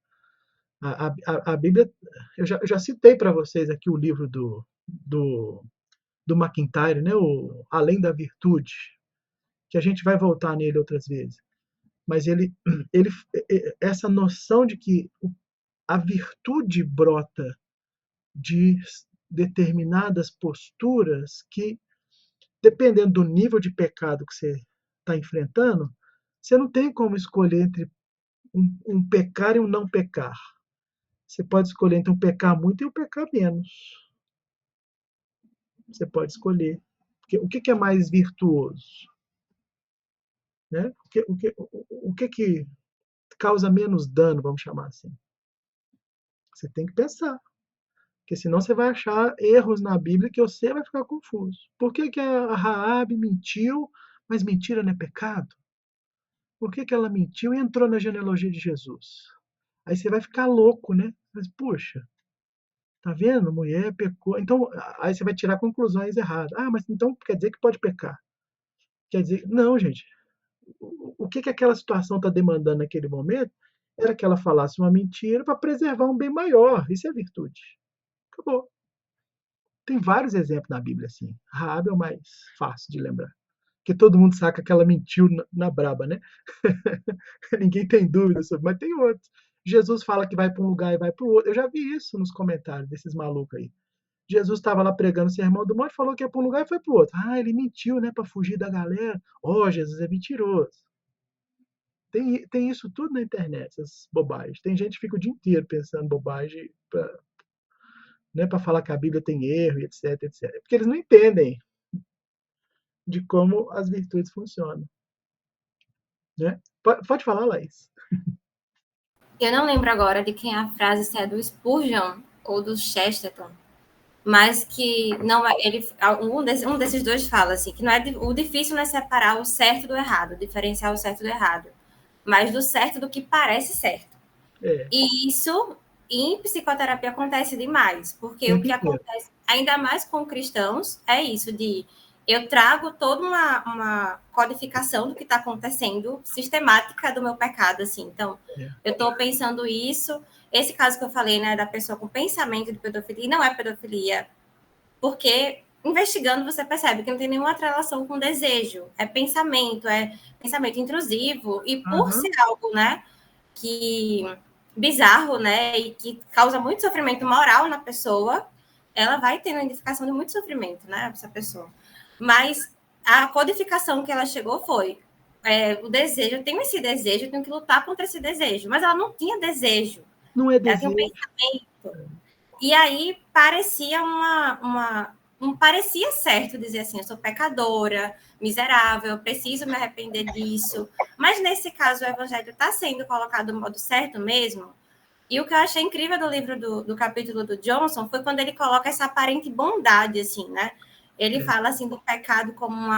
A Bíblia, eu já citei para vocês aqui o livro do McIntyre, né? O Além da Virtude, que a gente vai voltar nele outras vezes. Mas ele essa noção de que a virtude brota de determinadas posturas que, dependendo do nível de pecado que você está enfrentando, você não tem como escolher entre um pecar e um não pecar. Você pode escolher entre um pecar muito e um pecar menos. Você pode escolher. O que é mais virtuoso? Né? O que causa menos dano, vamos chamar assim? Você tem que pensar. Porque senão você vai achar erros na Bíblia que você vai ficar confuso. Por que a Raabe mentiu, mas mentira não é pecado? Por que ela mentiu e entrou na genealogia de Jesus? Aí você vai ficar louco, né? Mas, puxa, tá vendo? Mulher pecou. Então, aí você vai tirar conclusões erradas. Ah, mas então quer dizer que pode pecar. Quer dizer, não, gente. O que aquela situação está demandando naquele momento era que ela falasse uma mentira para preservar um bem maior. Isso é virtude. Acabou. Tem vários exemplos na Bíblia assim. Raabe é o mais fácil de lembrar. Porque todo mundo saca que ela mentiu na braba, né? Ninguém tem dúvida sobre, mas tem outros. Jesus fala que vai para um lugar e vai para o outro. Eu já vi isso nos comentários desses malucos aí. Jesus estava lá pregando o sermão do monte, falou que ia para um lugar e foi para o outro. Ah, ele mentiu, né, para fugir da galera. Oh, Jesus é mentiroso. Tem isso tudo na internet, essas bobagens. Tem gente que fica o dia inteiro pensando bobagem para, né, para falar que a Bíblia tem erro, etc, etc. Porque eles não entendem de como as virtudes funcionam. Né? Pode falar, Laís. Eu não lembro agora de quem é a frase, se é do Spurgeon ou do Chesterton, mas que não ele um desses dois fala assim que não é o difícil não é separar o certo do errado, diferenciar o certo do errado, mas do certo do que parece certo. E isso em psicoterapia acontece demais, porque o que acontece ainda mais com cristãos é isso de eu trago toda uma codificação do que está acontecendo, sistemática do meu pecado, assim. Então, eu estou pensando isso. Esse caso que eu falei, né, da pessoa com pensamento de pedofilia, não é pedofilia, porque investigando, você percebe que não tem nenhuma outra relação com desejo. É pensamento intrusivo, e por Aham. ser algo, né, que bizarro, né, e que causa muito sofrimento moral na pessoa, ela vai tendo a identificação de muito sofrimento, né, essa pessoa. Mas a codificação que ela chegou foi o desejo, eu tenho esse desejo, eu tenho que lutar contra esse desejo, mas ela não tinha desejo, Não é ela tinha um desejo. pensamento. E aí parecia não parecia certo dizer assim, eu sou pecadora, miserável, eu preciso me arrepender disso. Mas nesse caso o evangelho está sendo colocado do modo certo mesmo. E o que eu achei incrível do livro do capítulo do Johnson foi quando ele coloca essa aparente bondade, assim, né? Ele fala assim do pecado como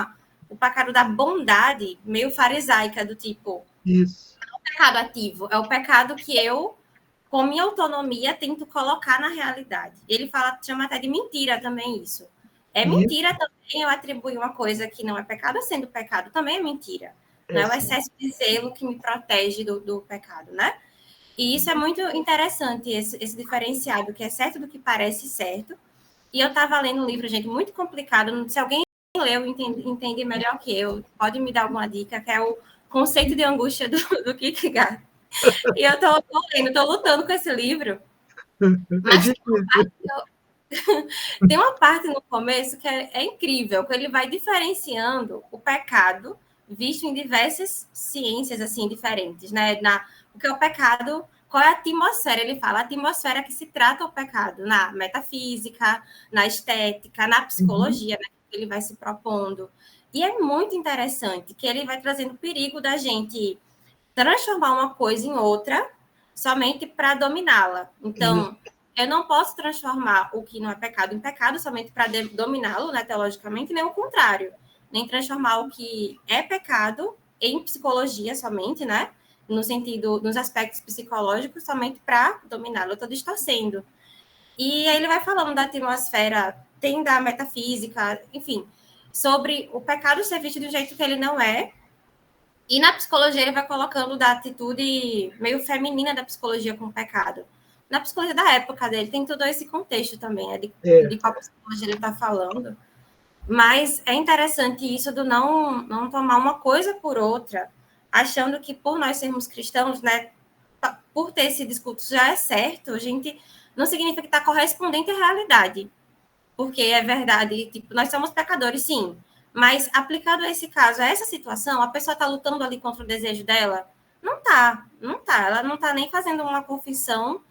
o pecado da bondade, meio farisaica, do tipo, Isso. não é o pecado ativo, é o pecado que eu, com minha autonomia, tento colocar na realidade. Ele chama até de mentira também isso. É Isso. mentira também eu atribuir uma coisa que não é pecado sendo pecado, também é mentira. Não é o Sim. excesso de zelo que me protege do pecado, né? E isso é muito interessante, esse diferenciado, que é certo do que parece certo. E eu estava lendo um livro, gente, muito complicado. Se alguém leu e entende melhor que eu, pode me dar alguma dica, que é o Conceito de Angústia do Kierkegaard. E eu estou lendo, estou lutando com esse livro. É Mas difícil. tem uma parte no começo que é incrível, que ele vai diferenciando o pecado visto em diversas ciências assim diferentes, né? O que é o pecado, qual é a atmosfera? Ele fala a atmosfera que se trata o pecado, na metafísica, na estética, na psicologia, né? Que ele vai se propondo. E é muito interessante que ele vai trazendo o perigo da gente transformar uma coisa em outra somente para dominá-la. Isso. Então, eu não posso transformar o que não é pecado em pecado somente para dominá-lo, né, teologicamente, nem o contrário. Nem transformar o que é pecado em psicologia somente, né? No sentido, nos aspectos psicológicos, somente para dominá-lo. Eu estou distorcendo. E aí ele vai falando da atmosfera, tem da metafísica, enfim, sobre o pecado ser visto do jeito que ele não é. E na psicologia ele vai colocando da atitude meio feminina da psicologia com o pecado. Na psicologia da época dele tem todo esse contexto também, né, de qual psicologia ele está falando. Mas é interessante isso do não tomar uma coisa por outra, achando que por nós sermos cristãos, né, por ter esse discurso já é certo, a gente não significa que está correspondente à realidade. Porque é verdade, tipo, nós somos pecadores, sim. Mas aplicado a esse caso, a essa situação, a pessoa está lutando ali contra o desejo dela? Não tá, não tá. Ela não está nem fazendo uma confissão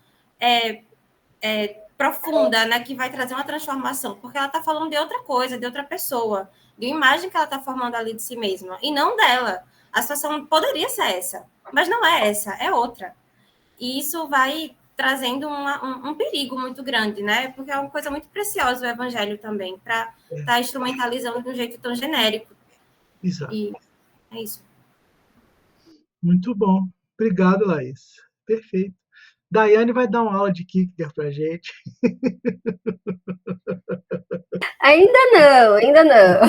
profunda, né, que vai trazer uma transformação, porque ela está falando de outra coisa, de outra pessoa, de uma imagem que ela está formando ali de si mesma, e não dela. A situação poderia ser essa, mas não é essa, é outra. E isso vai trazendo um perigo muito grande, né? Porque é uma coisa muito preciosa o evangelho também, para estar instrumentalizando de um jeito tão genérico. Exato. E é isso. Muito bom. Obrigado, Laís. Perfeito. Daiane vai dar uma aula de Kierkegaard pra gente. Ainda não, ainda não.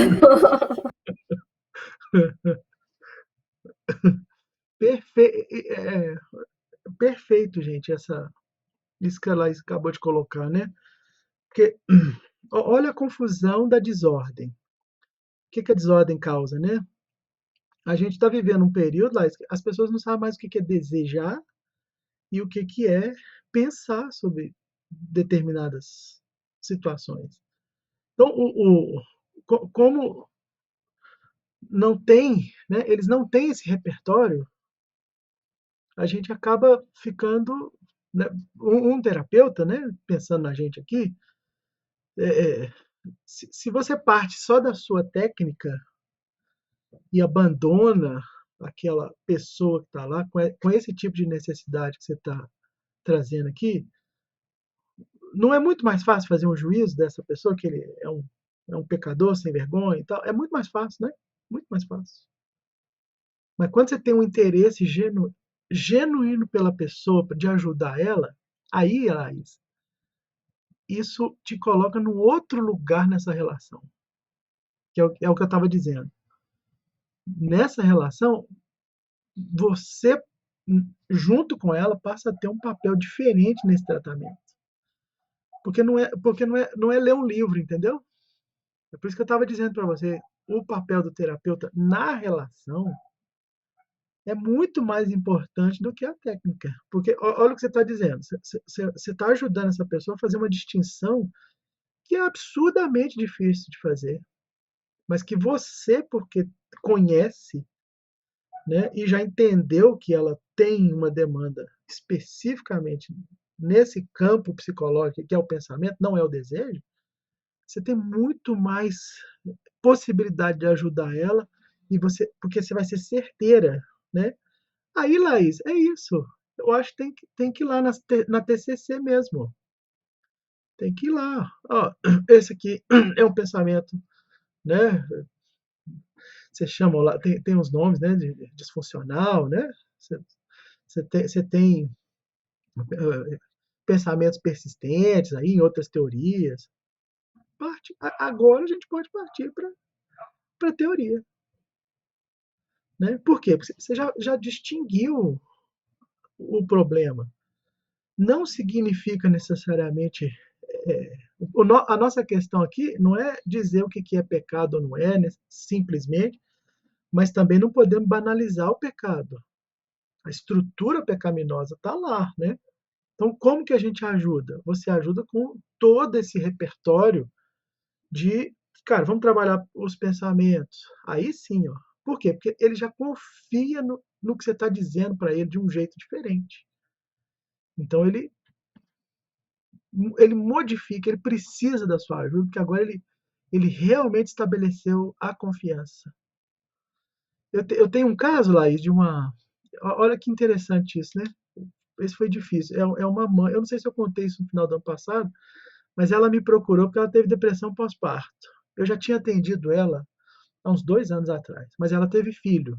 Perfeito, gente, isso que a Laís acabou de colocar, né? Porque olha a confusão da desordem. O que a desordem causa, né? A gente está vivendo um período, Laís, que as pessoas não sabem mais o que é desejar e o que é pensar sobre determinadas situações. Então, como não tem, né, eles não têm esse repertório, a gente acaba ficando, né, um terapeuta, né, pensando na gente aqui, se você parte só da sua técnica e abandona aquela pessoa que está lá com esse tipo de necessidade que você está trazendo aqui, não é muito mais fácil fazer um juízo dessa pessoa que ele é um pecador sem vergonha e tal? É muito mais fácil, né? Muito mais fácil. Mas quando você tem um interesse genuíno pela pessoa, de ajudar ela, aí, Laís, isso te coloca num outro lugar nessa relação. Que é o que eu estava dizendo. Nessa relação, você, junto com ela, passa a ter um papel diferente nesse tratamento. Porque não é ler um livro, entendeu? É por isso que eu estava dizendo para você, o papel do terapeuta na relação é muito mais importante do que a técnica. Porque olha o que você está dizendo, você está ajudando essa pessoa a fazer uma distinção que é absurdamente difícil de fazer, mas que você, porque conhece, né, e já entendeu que ela tem uma demanda especificamente nesse campo psicológico, que é o pensamento, não é o desejo, você tem muito mais possibilidade de ajudar ela e porque você vai ser certeira, né? Aí, Laís, é isso. Eu acho que tem que ir lá na TCC mesmo. Tem que ir lá. Ó, esse aqui é um pensamento, né? Você chama lá, tem uns nomes, né? De disfuncional, né? Você tem pensamentos persistentes aí em outras teorias. Agora a gente pode partir para a teoria. Né? Por quê? Porque você já distinguiu o problema. Não significa necessariamente. A nossa questão aqui não é dizer o que é pecado ou não é, né, simplesmente, mas também não podemos banalizar o pecado. A estrutura pecaminosa está lá, né? Então, como que a gente ajuda? Você ajuda com todo esse repertório de, cara, vamos trabalhar os pensamentos. Aí sim, ó. Por quê? Porque ele já confia no que você está dizendo para ele de um jeito diferente. Então, ele modifica, ele precisa da sua ajuda, porque agora ele realmente estabeleceu a confiança. Eu tenho um caso, Laís, de uma. Olha que interessante isso, né? Esse foi difícil. É uma mãe, eu não sei se eu contei isso no final do ano passado, mas ela me procurou porque ela teve depressão pós-parto. Eu já tinha atendido ela há uns 2 anos atrás, mas ela teve filho.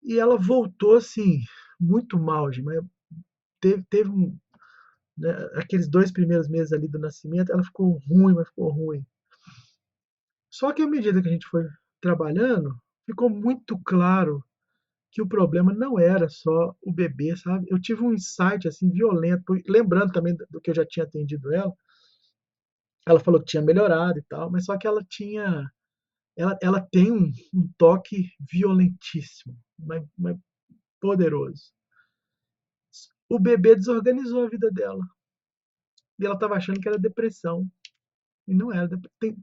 E ela voltou, assim, muito mal, mas teve um, né, aqueles 2 primeiros meses ali do nascimento, ela ficou ruim, mas ficou ruim. Só que à medida que a gente foi trabalhando, ficou muito claro que o problema não era só o bebê, sabe? Eu tive um insight assim violento, lembrando também do que eu já tinha atendido ela. Ela falou que tinha melhorado e tal, mas só que ela tem um toque violentíssimo, mas poderoso. O bebê desorganizou a vida dela. E ela estava achando que era depressão. E não era.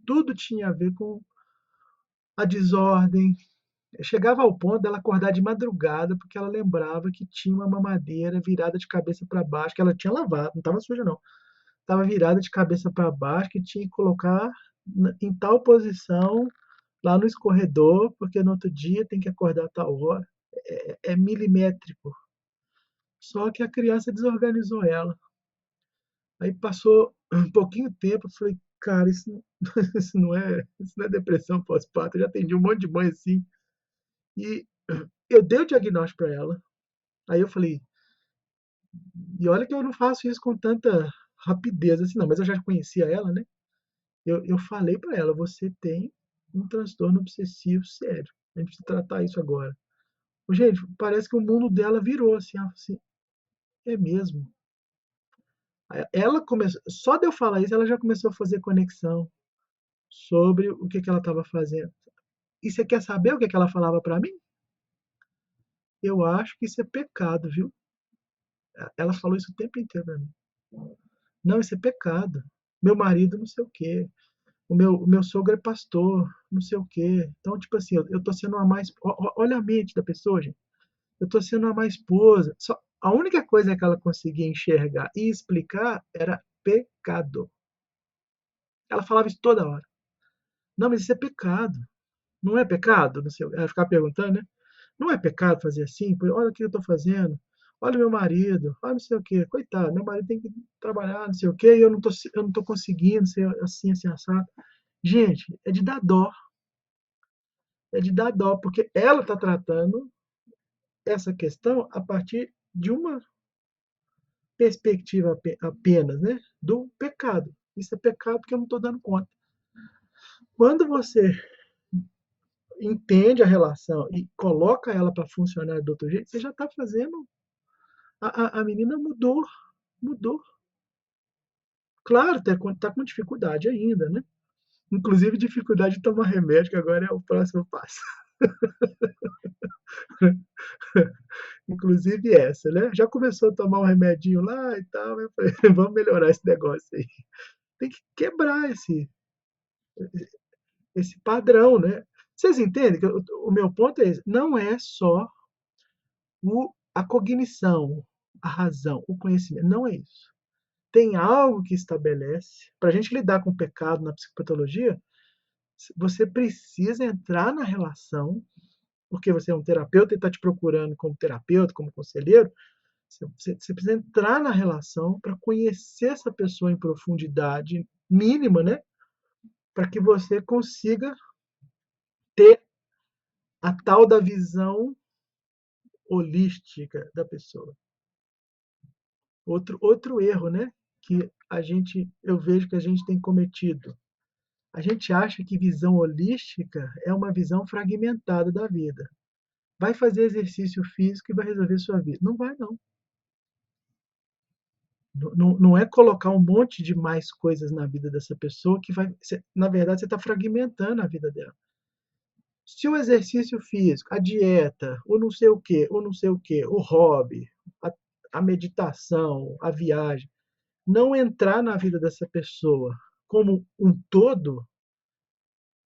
Tudo tinha a ver com a desordem. Chegava ao ponto dela acordar de madrugada porque ela lembrava que tinha uma mamadeira virada de cabeça para baixo, que ela tinha lavado, não estava suja não. Estava virada de cabeça para baixo, que tinha que colocar em tal posição lá no escorredor, porque no outro dia tem que acordar a tal hora. É milimétrico. Só que a criança desorganizou ela. Aí passou um pouquinho de tempo, eu falei, cara, isso não é depressão pós-parto. Eu já atendi um monte de mãe assim. E eu dei o diagnóstico para ela. Aí eu falei, e olha que eu não faço isso com tanta rapidez assim, não, mas eu já conhecia ela, né? Eu falei para ela, você tem um transtorno obsessivo sério. A gente precisa tratar isso agora. Gente, parece que o mundo dela virou assim, é mesmo. Ela começou, só de eu falar isso, ela já começou a fazer conexão sobre o que ela estava fazendo. E você quer saber o que ela falava para mim? Eu acho que isso é pecado, viu? Ela falou isso o tempo inteiro para mim. Não, isso é pecado. Meu marido não sei o quê. O meu sogro é pastor, não sei o quê. Então, tipo assim, eu tô sendo uma má esposa. Olha a mente da pessoa, gente. Eu tô sendo uma má esposa. A única coisa que ela conseguia enxergar e explicar era pecado. Ela falava isso toda hora. Não, mas isso é pecado. Não é pecado? Não sei, ela ficava perguntando, né? Não é pecado fazer assim? Olha o que eu estou fazendo. Olha meu marido. Olha não sei o quê. Coitado, meu marido tem que trabalhar, não sei o quê, e eu não tô conseguindo ser assim, assado. Gente, é de dar dó. É de dar dó, porque ela está tratando essa questão a partir de uma perspectiva apenas, né? Do pecado. Isso é pecado porque eu não estou dando conta. Quando você entende a relação e coloca ela para funcionar do outro jeito, você já está fazendo. A menina mudou, mudou. Claro, está com dificuldade ainda, né? Inclusive dificuldade de tomar remédio, que agora é o próximo passo. Inclusive essa, né? Já começou a tomar um remedinho lá e tal, eu falei, vamos melhorar esse negócio aí. Tem que quebrar esse padrão, né? Vocês entendem que o meu ponto é esse, não é só a cognição, a razão, o conhecimento, não é isso. Tem algo que estabelece, para a gente lidar com o pecado na psicopatologia, você precisa entrar na relação, porque você é um terapeuta e está te procurando como terapeuta, como conselheiro, você precisa entrar na relação para conhecer essa pessoa em profundidade mínima, né? Para que você consiga ter a tal da visão holística da pessoa. Outro erro, né? Que eu vejo que a gente tem cometido. A gente acha que visão holística é uma visão fragmentada da vida. Vai fazer exercício físico e vai resolver sua vida. Não vai, não. Não é colocar um monte de mais coisas na vida dessa pessoa que vai. Na verdade, você está fragmentando a vida dela. Se o exercício físico, a dieta, o não sei o quê, o hobby, a meditação, a viagem, não entrar na vida dessa pessoa como um todo,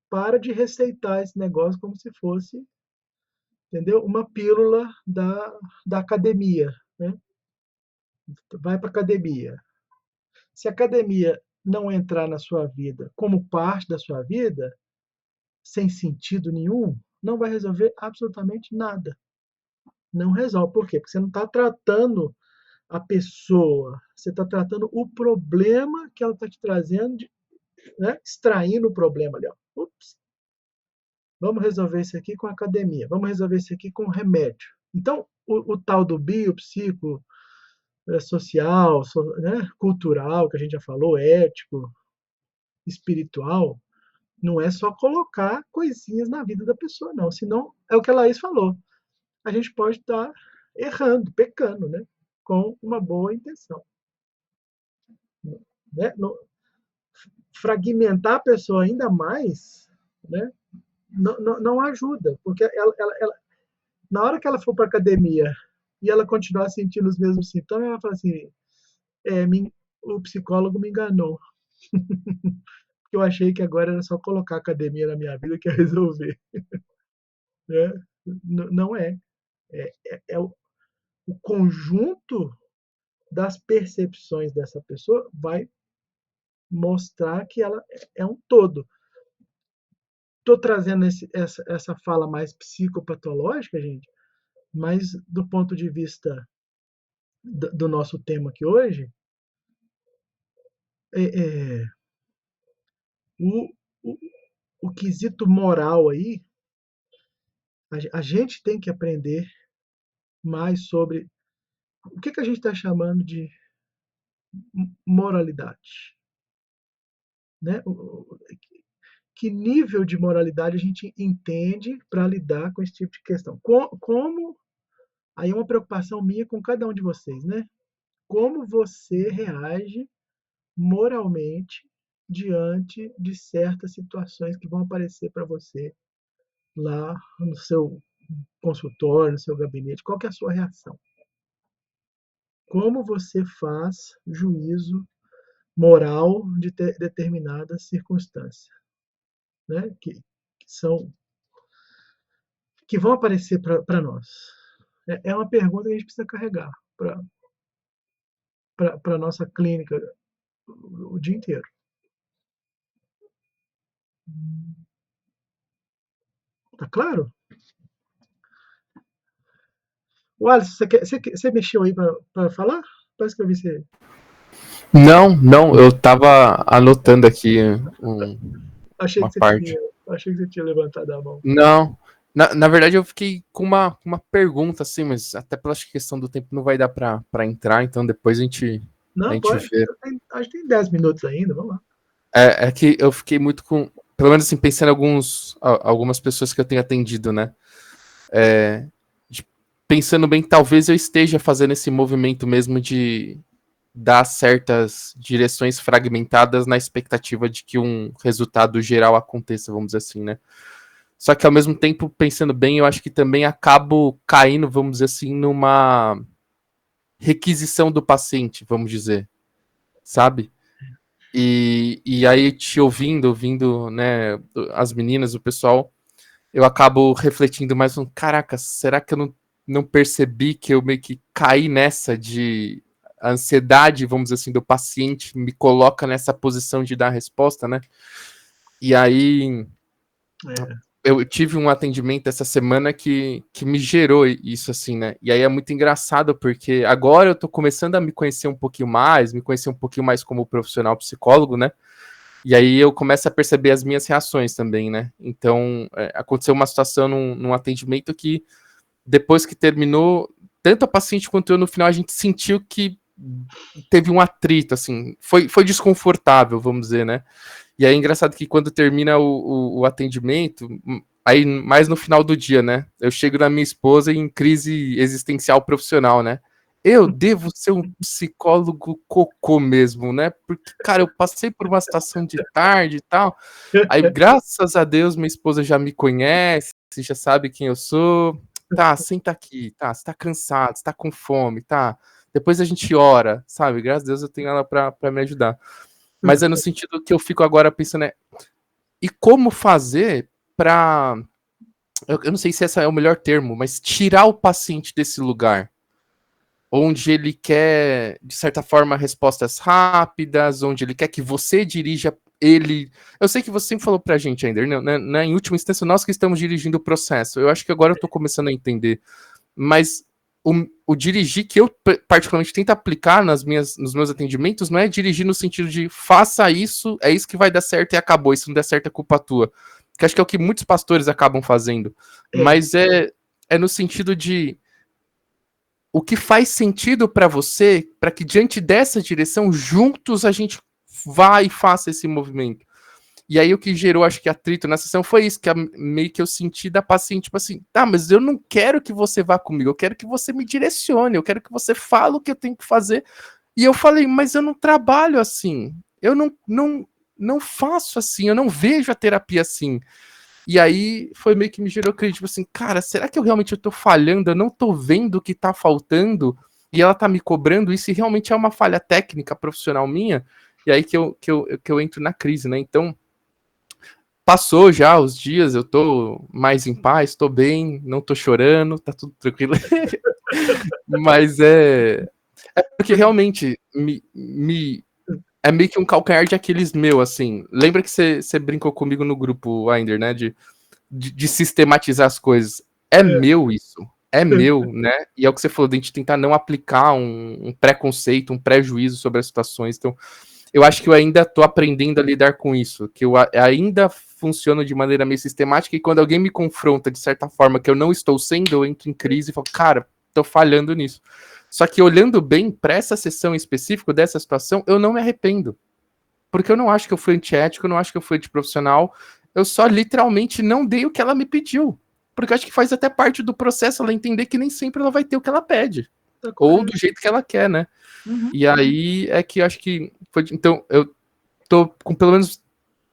para de receitar esse negócio como se fosse, entendeu? Uma pílula da academia, né? Vai para academia. Se a academia não entrar na sua vida como parte da sua vida, sem sentido nenhum, não vai resolver absolutamente nada. Não resolve. Por quê? Porque você não está tratando a pessoa, você está tratando o problema que ela está te trazendo, né? Extraindo o problema ali. Ó. Ups. Vamos resolver isso aqui com a academia, vamos resolver isso aqui com remédio. Então, o tal do biopsico, social, né? Cultural, que a gente já falou, ético, espiritual, não é só colocar coisinhas na vida da pessoa, não. Senão, é o que a Laís falou. A gente pode estar errando, pecando, né? Com uma boa intenção. Né? Fragmentar a pessoa ainda mais, né? Não ajuda, porque ela, na hora que ela for para a academia e ela continuar sentindo os mesmos sintomas, ela fala assim, o psicólogo me enganou. Eu achei que agora era só colocar a academia na minha vida que ia resolver. Né? Não é. É o conjunto das percepções dessa pessoa vai mostrar que ela é um todo. Estou trazendo essa fala mais psicopatológica, gente, mas do ponto de vista do nosso tema aqui hoje, o quesito moral aí, a gente tem que aprender mais sobre o que a gente está chamando de moralidade. Né? Que nível de moralidade a gente entende para lidar com esse tipo de questão? Como aí é uma preocupação minha com cada um de vocês, né? Como você reage moralmente diante de certas situações que vão aparecer para você lá no seu consultório, no seu gabinete? Qual que é a sua reação? Como você faz juízo moral de determinada circunstância, né? Que vão aparecer para nós. É uma pergunta que a gente precisa carregar para a nossa clínica o dia inteiro. Tá claro? O Alisson, você mexeu aí para falar? Parece que eu vi você. Não, eu tava anotando aqui Achei que você tinha levantado a mão. Não, na verdade eu fiquei com uma pergunta, assim, mas até pela questão do tempo não vai dar pra entrar, então depois a gente pode, vê. Acho que tem 10 minutos ainda, vamos lá. É que eu fiquei muito com, pelo menos assim, pensando em algumas pessoas que eu tenho atendido, né? Pensando bem, talvez eu esteja fazendo esse movimento mesmo de dar certas direções fragmentadas na expectativa de que um resultado geral aconteça, vamos dizer assim, né? Só que ao mesmo tempo, pensando bem, eu acho que também acabo caindo, vamos dizer assim, numa requisição do paciente, vamos dizer, sabe? E aí, te ouvindo, né, as meninas, o pessoal, eu acabo refletindo mais, caraca, será que eu não percebi que eu meio que caí nessa de a ansiedade, vamos dizer assim, do paciente me coloca nessa posição de dar resposta, né? E aí eu tive um atendimento essa semana que me gerou isso, assim, né? E aí é muito engraçado, porque agora eu tô começando a me conhecer um pouquinho mais, me conhecer um pouquinho mais como profissional psicólogo, né? E aí eu começo a perceber as minhas reações também, né? Então, aconteceu uma situação num atendimento que, depois que terminou, tanto a paciente quanto eu, no final, a gente sentiu que teve um atrito, assim, foi desconfortável, vamos dizer, né? E aí é engraçado que quando termina o atendimento, aí mais no final do dia, né? Eu chego na minha esposa em crise existencial profissional, né? Eu devo ser um psicólogo cocô mesmo, né? Porque, cara, eu passei por uma situação de tarde e tal. Aí, graças a Deus, minha esposa já me conhece, já sabe quem eu sou. Tá, senta aqui, tá? Você tá cansado, você tá com fome, tá? Depois a gente ora, sabe? Graças a Deus eu tenho ela pra me ajudar. Mas é no sentido que eu fico agora pensando, e como fazer para, eu não sei se esse é o melhor termo, mas tirar o paciente desse lugar, onde ele quer, de certa forma, respostas rápidas, onde ele quer que você dirija ele. Eu sei que você sempre falou pra gente ainda, né? Em última instância, nós que estamos dirigindo o processo. Eu acho que agora eu tô começando a entender. Mas o dirigir que eu particularmente tento aplicar nos meus atendimentos não é dirigir no sentido de faça isso, é isso que vai dar certo e acabou, e se não der certo é culpa tua. Que acho que é o que muitos pastores acabam fazendo. Mas é no sentido de o que faz sentido para você, para que diante dessa direção, juntos a gente vá e faça esse movimento. E aí o que gerou, acho que atrito na sessão foi isso, que meio que eu senti da paciente, tipo assim, tá, mas eu não quero que você vá comigo, eu quero que você me direcione, eu quero que você fale o que eu tenho que fazer. E eu falei, mas eu não trabalho assim, eu não faço assim, eu não vejo a terapia assim. E aí foi meio que me gerou crítica, tipo assim, cara, será que eu realmente tô falhando, eu não tô vendo o que tá faltando, e ela tá me cobrando isso, e realmente é uma falha técnica, profissional minha, e aí que eu entro na crise, né, então passou já os dias, eu tô mais em paz, tô bem, não tô chorando, tá tudo tranquilo. Mas é porque realmente é meio que um calcanhar de Aquiles meu, assim. Lembra que você brincou comigo no grupo, Ainder, né? De sistematizar as coisas. É meu isso. É meu, né? E é o que você falou, de a gente tentar não aplicar um preconceito, um prejuízo sobre as situações. Então, eu acho que eu ainda tô aprendendo a lidar com isso, que eu ainda funciono de maneira meio sistemática, e quando alguém me confronta de certa forma que eu não estou sendo, eu entro em crise e falo, cara, tô falhando nisso. Só que olhando bem para essa sessão em específico dessa situação, eu não me arrependo. Porque eu não acho que eu fui antiético, eu não acho que eu fui antiprofissional, eu só literalmente não dei o que ela me pediu. Porque eu acho que faz até parte do processo ela entender que nem sempre ela vai ter o que ela pede. Ou do jeito que ela quer, né? E aí é que eu acho que foi. Então, eu tô com pelo menos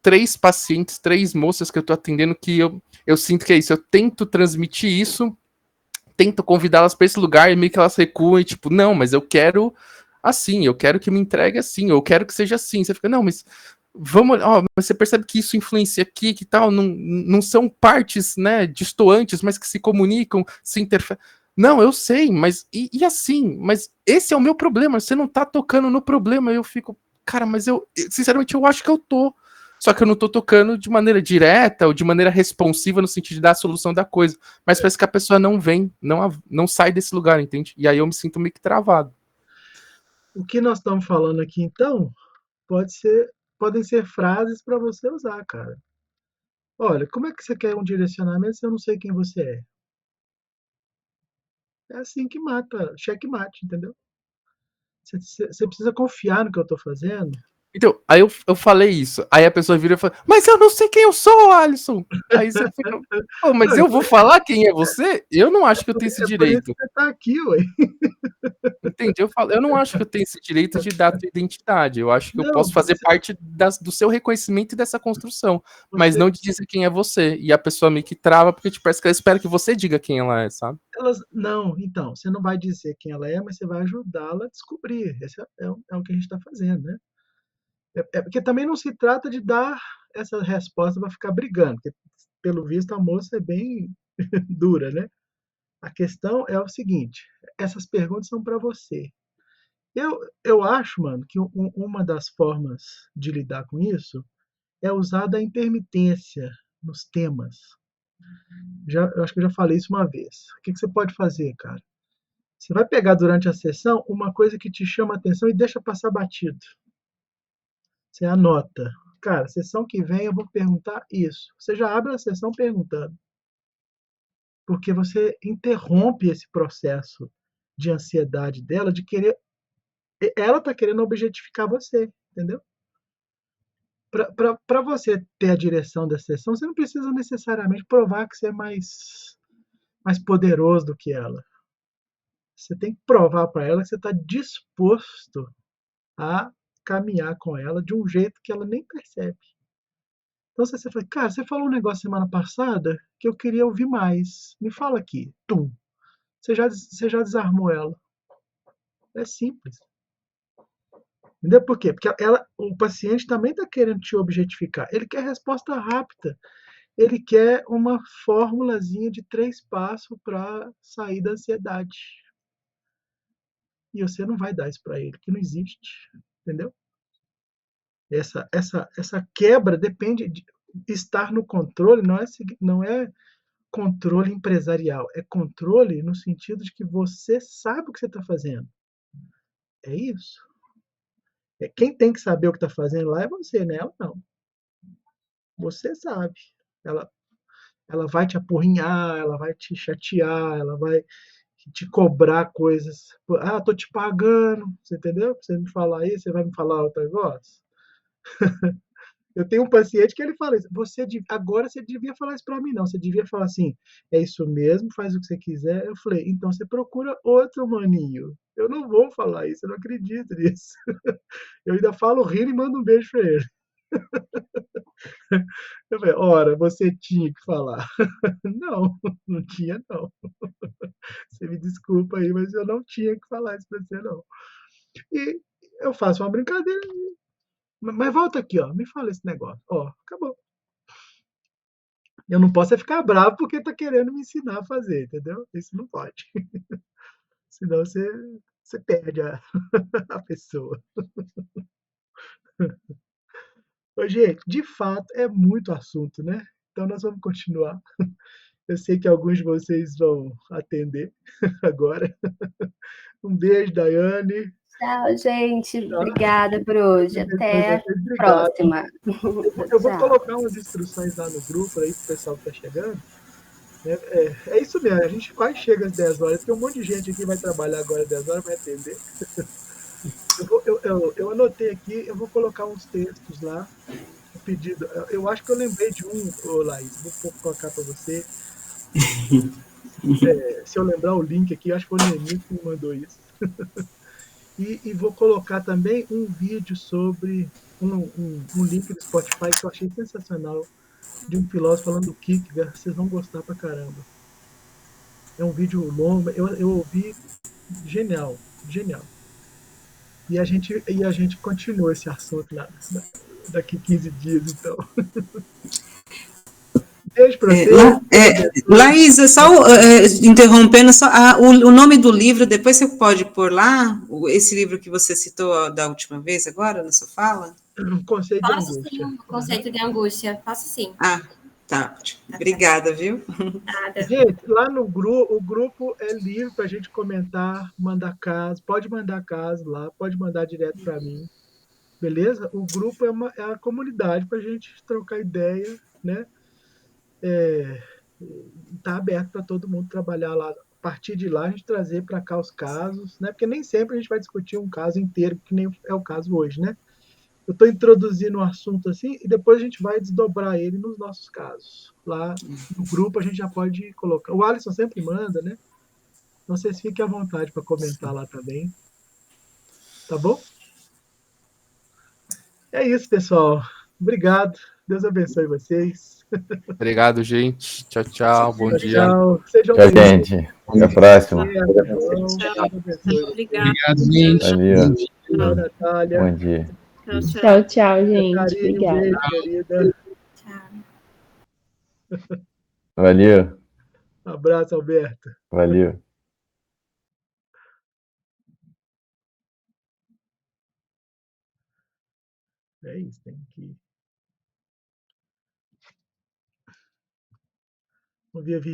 3 pacientes, 3 moças que eu tô atendendo que eu sinto que é isso. Eu tento transmitir isso, tento convidá-las para esse lugar e meio que elas recuam e tipo, não, mas eu quero assim, eu quero que me entregue assim, eu quero que seja assim. Você fica, não, mas vamos, ó, mas você percebe que isso influencia aqui, que tal, não são partes, né, distoantes, mas que se comunicam, se interferem. Não, eu sei, mas e assim? Mas esse é o meu problema, você não tá tocando no problema. Eu fico, cara, mas sinceramente, eu acho que eu tô. Só que eu não tô tocando de maneira direta ou de maneira responsiva no sentido de dar a solução da coisa. Mas parece que a pessoa não vem, não sai desse lugar, entende? E aí eu me sinto meio que travado. O que nós estamos falando aqui, então, podem ser frases para você usar, cara. Olha, como é que você quer um direcionamento se eu não sei quem você é? É assim que mata, checkmate, entendeu? Você precisa confiar no que eu estou fazendo Então, aí eu falei isso. Aí a pessoa vira e fala, mas eu não sei quem eu sou, Alisson. Aí você fica, pô, mas eu vou falar quem é você? Eu não acho que eu tenho esse Por isso direito. que você tá aqui, ué. Entende? Eu não acho que eu tenho esse direito de dar a tua identidade. Eu acho que eu Não, posso fazer parte do seu reconhecimento e dessa construção, mas você, não de dizer quem é você. E a pessoa meio que trava, porque te parece que ela espera que você diga quem ela é, sabe? não, então, você não vai dizer quem ela é, mas você vai ajudá-la a descobrir. Esse é o que a gente está fazendo, né? Porque também não se trata de dar essa resposta para ficar brigando, porque, pelo visto, a moça é bem dura, né? A questão é o seguinte: essas perguntas são para você. Eu acho, mano, que uma das formas de lidar com isso é usar da intermitência nos temas. Eu acho que eu já falei isso uma vez. O que você pode fazer, cara? Você vai pegar durante a sessão uma coisa que te chama a atenção e deixa passar batido. Você anota. Cara, sessão que vem eu vou perguntar isso. Você já abre a sessão perguntando. Porque você interrompe esse processo de ansiedade dela, de querer. Ela está querendo objetificar você, entendeu? Para você ter a direção da sessão, você não precisa necessariamente provar que você é mais poderoso do que ela. Você tem que provar para ela que você está disposto a caminhar com ela de um jeito que ela nem percebe. Então você fala, cara, você falou um negócio semana passada que eu queria ouvir mais. Me fala aqui. Tum. Você já desarmou ela. É simples. Entendeu por quê? Porque o paciente também está querendo te objetificar. Ele quer resposta rápida. Ele quer uma formulazinha de 3 passos para sair da ansiedade. E você não vai dar isso para ele, que não existe. Entendeu? Essa quebra depende de estar no controle, não é controle empresarial, é controle no sentido de que você sabe o que você está fazendo. É isso. Quem tem que saber o que está fazendo lá é você, né? Ela não. Você sabe. Ela, ela vai te apurrinhar, ela vai te chatear, ela vai te cobrar coisas. Ah, tô te pagando, você entendeu? Você me falar isso, você vai me falar outro negócio? Eu tenho um paciente que ele fala isso. Agora você devia falar isso para mim, não. Você devia falar assim: é isso mesmo, faz o que você quiser. Eu falei: então você procura outro maninho. Eu não vou falar isso, eu não acredito nisso. Eu ainda falo rindo e mando um beijo para ele. Eu falei: ora, você tinha que falar. Não, não tinha, não. Você me desculpa aí, mas eu não tinha que falar isso para você, não. E eu faço uma brincadeira. Mas volta aqui, ó. Me fala esse negócio. Ó, acabou. Eu não posso ficar bravo porque tá querendo me ensinar a fazer, entendeu? Isso não pode. Senão você perde a pessoa. Ô, gente, de fato, é muito assunto, né? Então nós vamos continuar. Eu sei que alguns de vocês vão atender agora. Um beijo, Daiane. Tchau, gente. Tá? Obrigada por hoje. Até a Obrigado. próxima. Eu vou Tchau. colocar umas instruções lá no grupo aí pro pessoal que tá chegando. É isso mesmo, a gente quase chega às 10 horas, porque um monte de gente aqui vai trabalhar agora às 10 horas, vai atender. Eu anotei aqui, eu vou colocar uns textos lá, um pedido. Eu acho que eu lembrei de Laís, vou colocar para você. Se eu lembrar o link aqui, acho que foi o Nenê que me mandou isso. E vou colocar também um vídeo sobre um link do Spotify que eu achei sensacional, de um filósofo falando do Kierkegaard. Vocês vão gostar pra caramba. É um vídeo longo, eu ouvi, genial, genial. E a gente continua esse assunto daqui 15 dias, então. Beijo pra você. Laís, só interrompendo, o nome do livro, depois você pode pôr lá, esse livro que você citou da última vez, agora, na sua fala? Conceito de angústia. Posso sim, conceito de angústia, posso sim. Tá. Obrigada, viu? Nada. Gente, lá no grupo, o grupo é livre para a gente comentar, mandar caso, pode mandar caso lá, pode mandar direto para mim, beleza? O grupo é a comunidade para a gente trocar ideia, né? Tá aberto para todo mundo trabalhar lá. A partir de lá, a gente trazer para cá os casos, né? Porque nem sempre a gente vai discutir um caso inteiro, que nem é o caso hoje, né? eu estou introduzindo o assunto assim e depois a gente vai desdobrar ele nos nossos casos. Lá no grupo a gente já pode colocar. O Alisson sempre manda, né? Então vocês fiquem à vontade para comentar lá também. Tá bom? É isso, pessoal. Obrigado. Deus abençoe vocês. Obrigado, gente. Tchau, tchau. Bom Tchau, dia. tchau. Sejam Tchau, bem-vindos. gente. Até a próxima. Deus abençoe. Obrigada. Obrigado, gente. Valeu. Tchau, Natália. Bom dia. Tchau, tchau. Tchau, tchau, gente. Karine, um Obrigada. beijo, querida. Tchau. Valeu. Um abraço, Alberto. Valeu. É isso, tem que ouvir a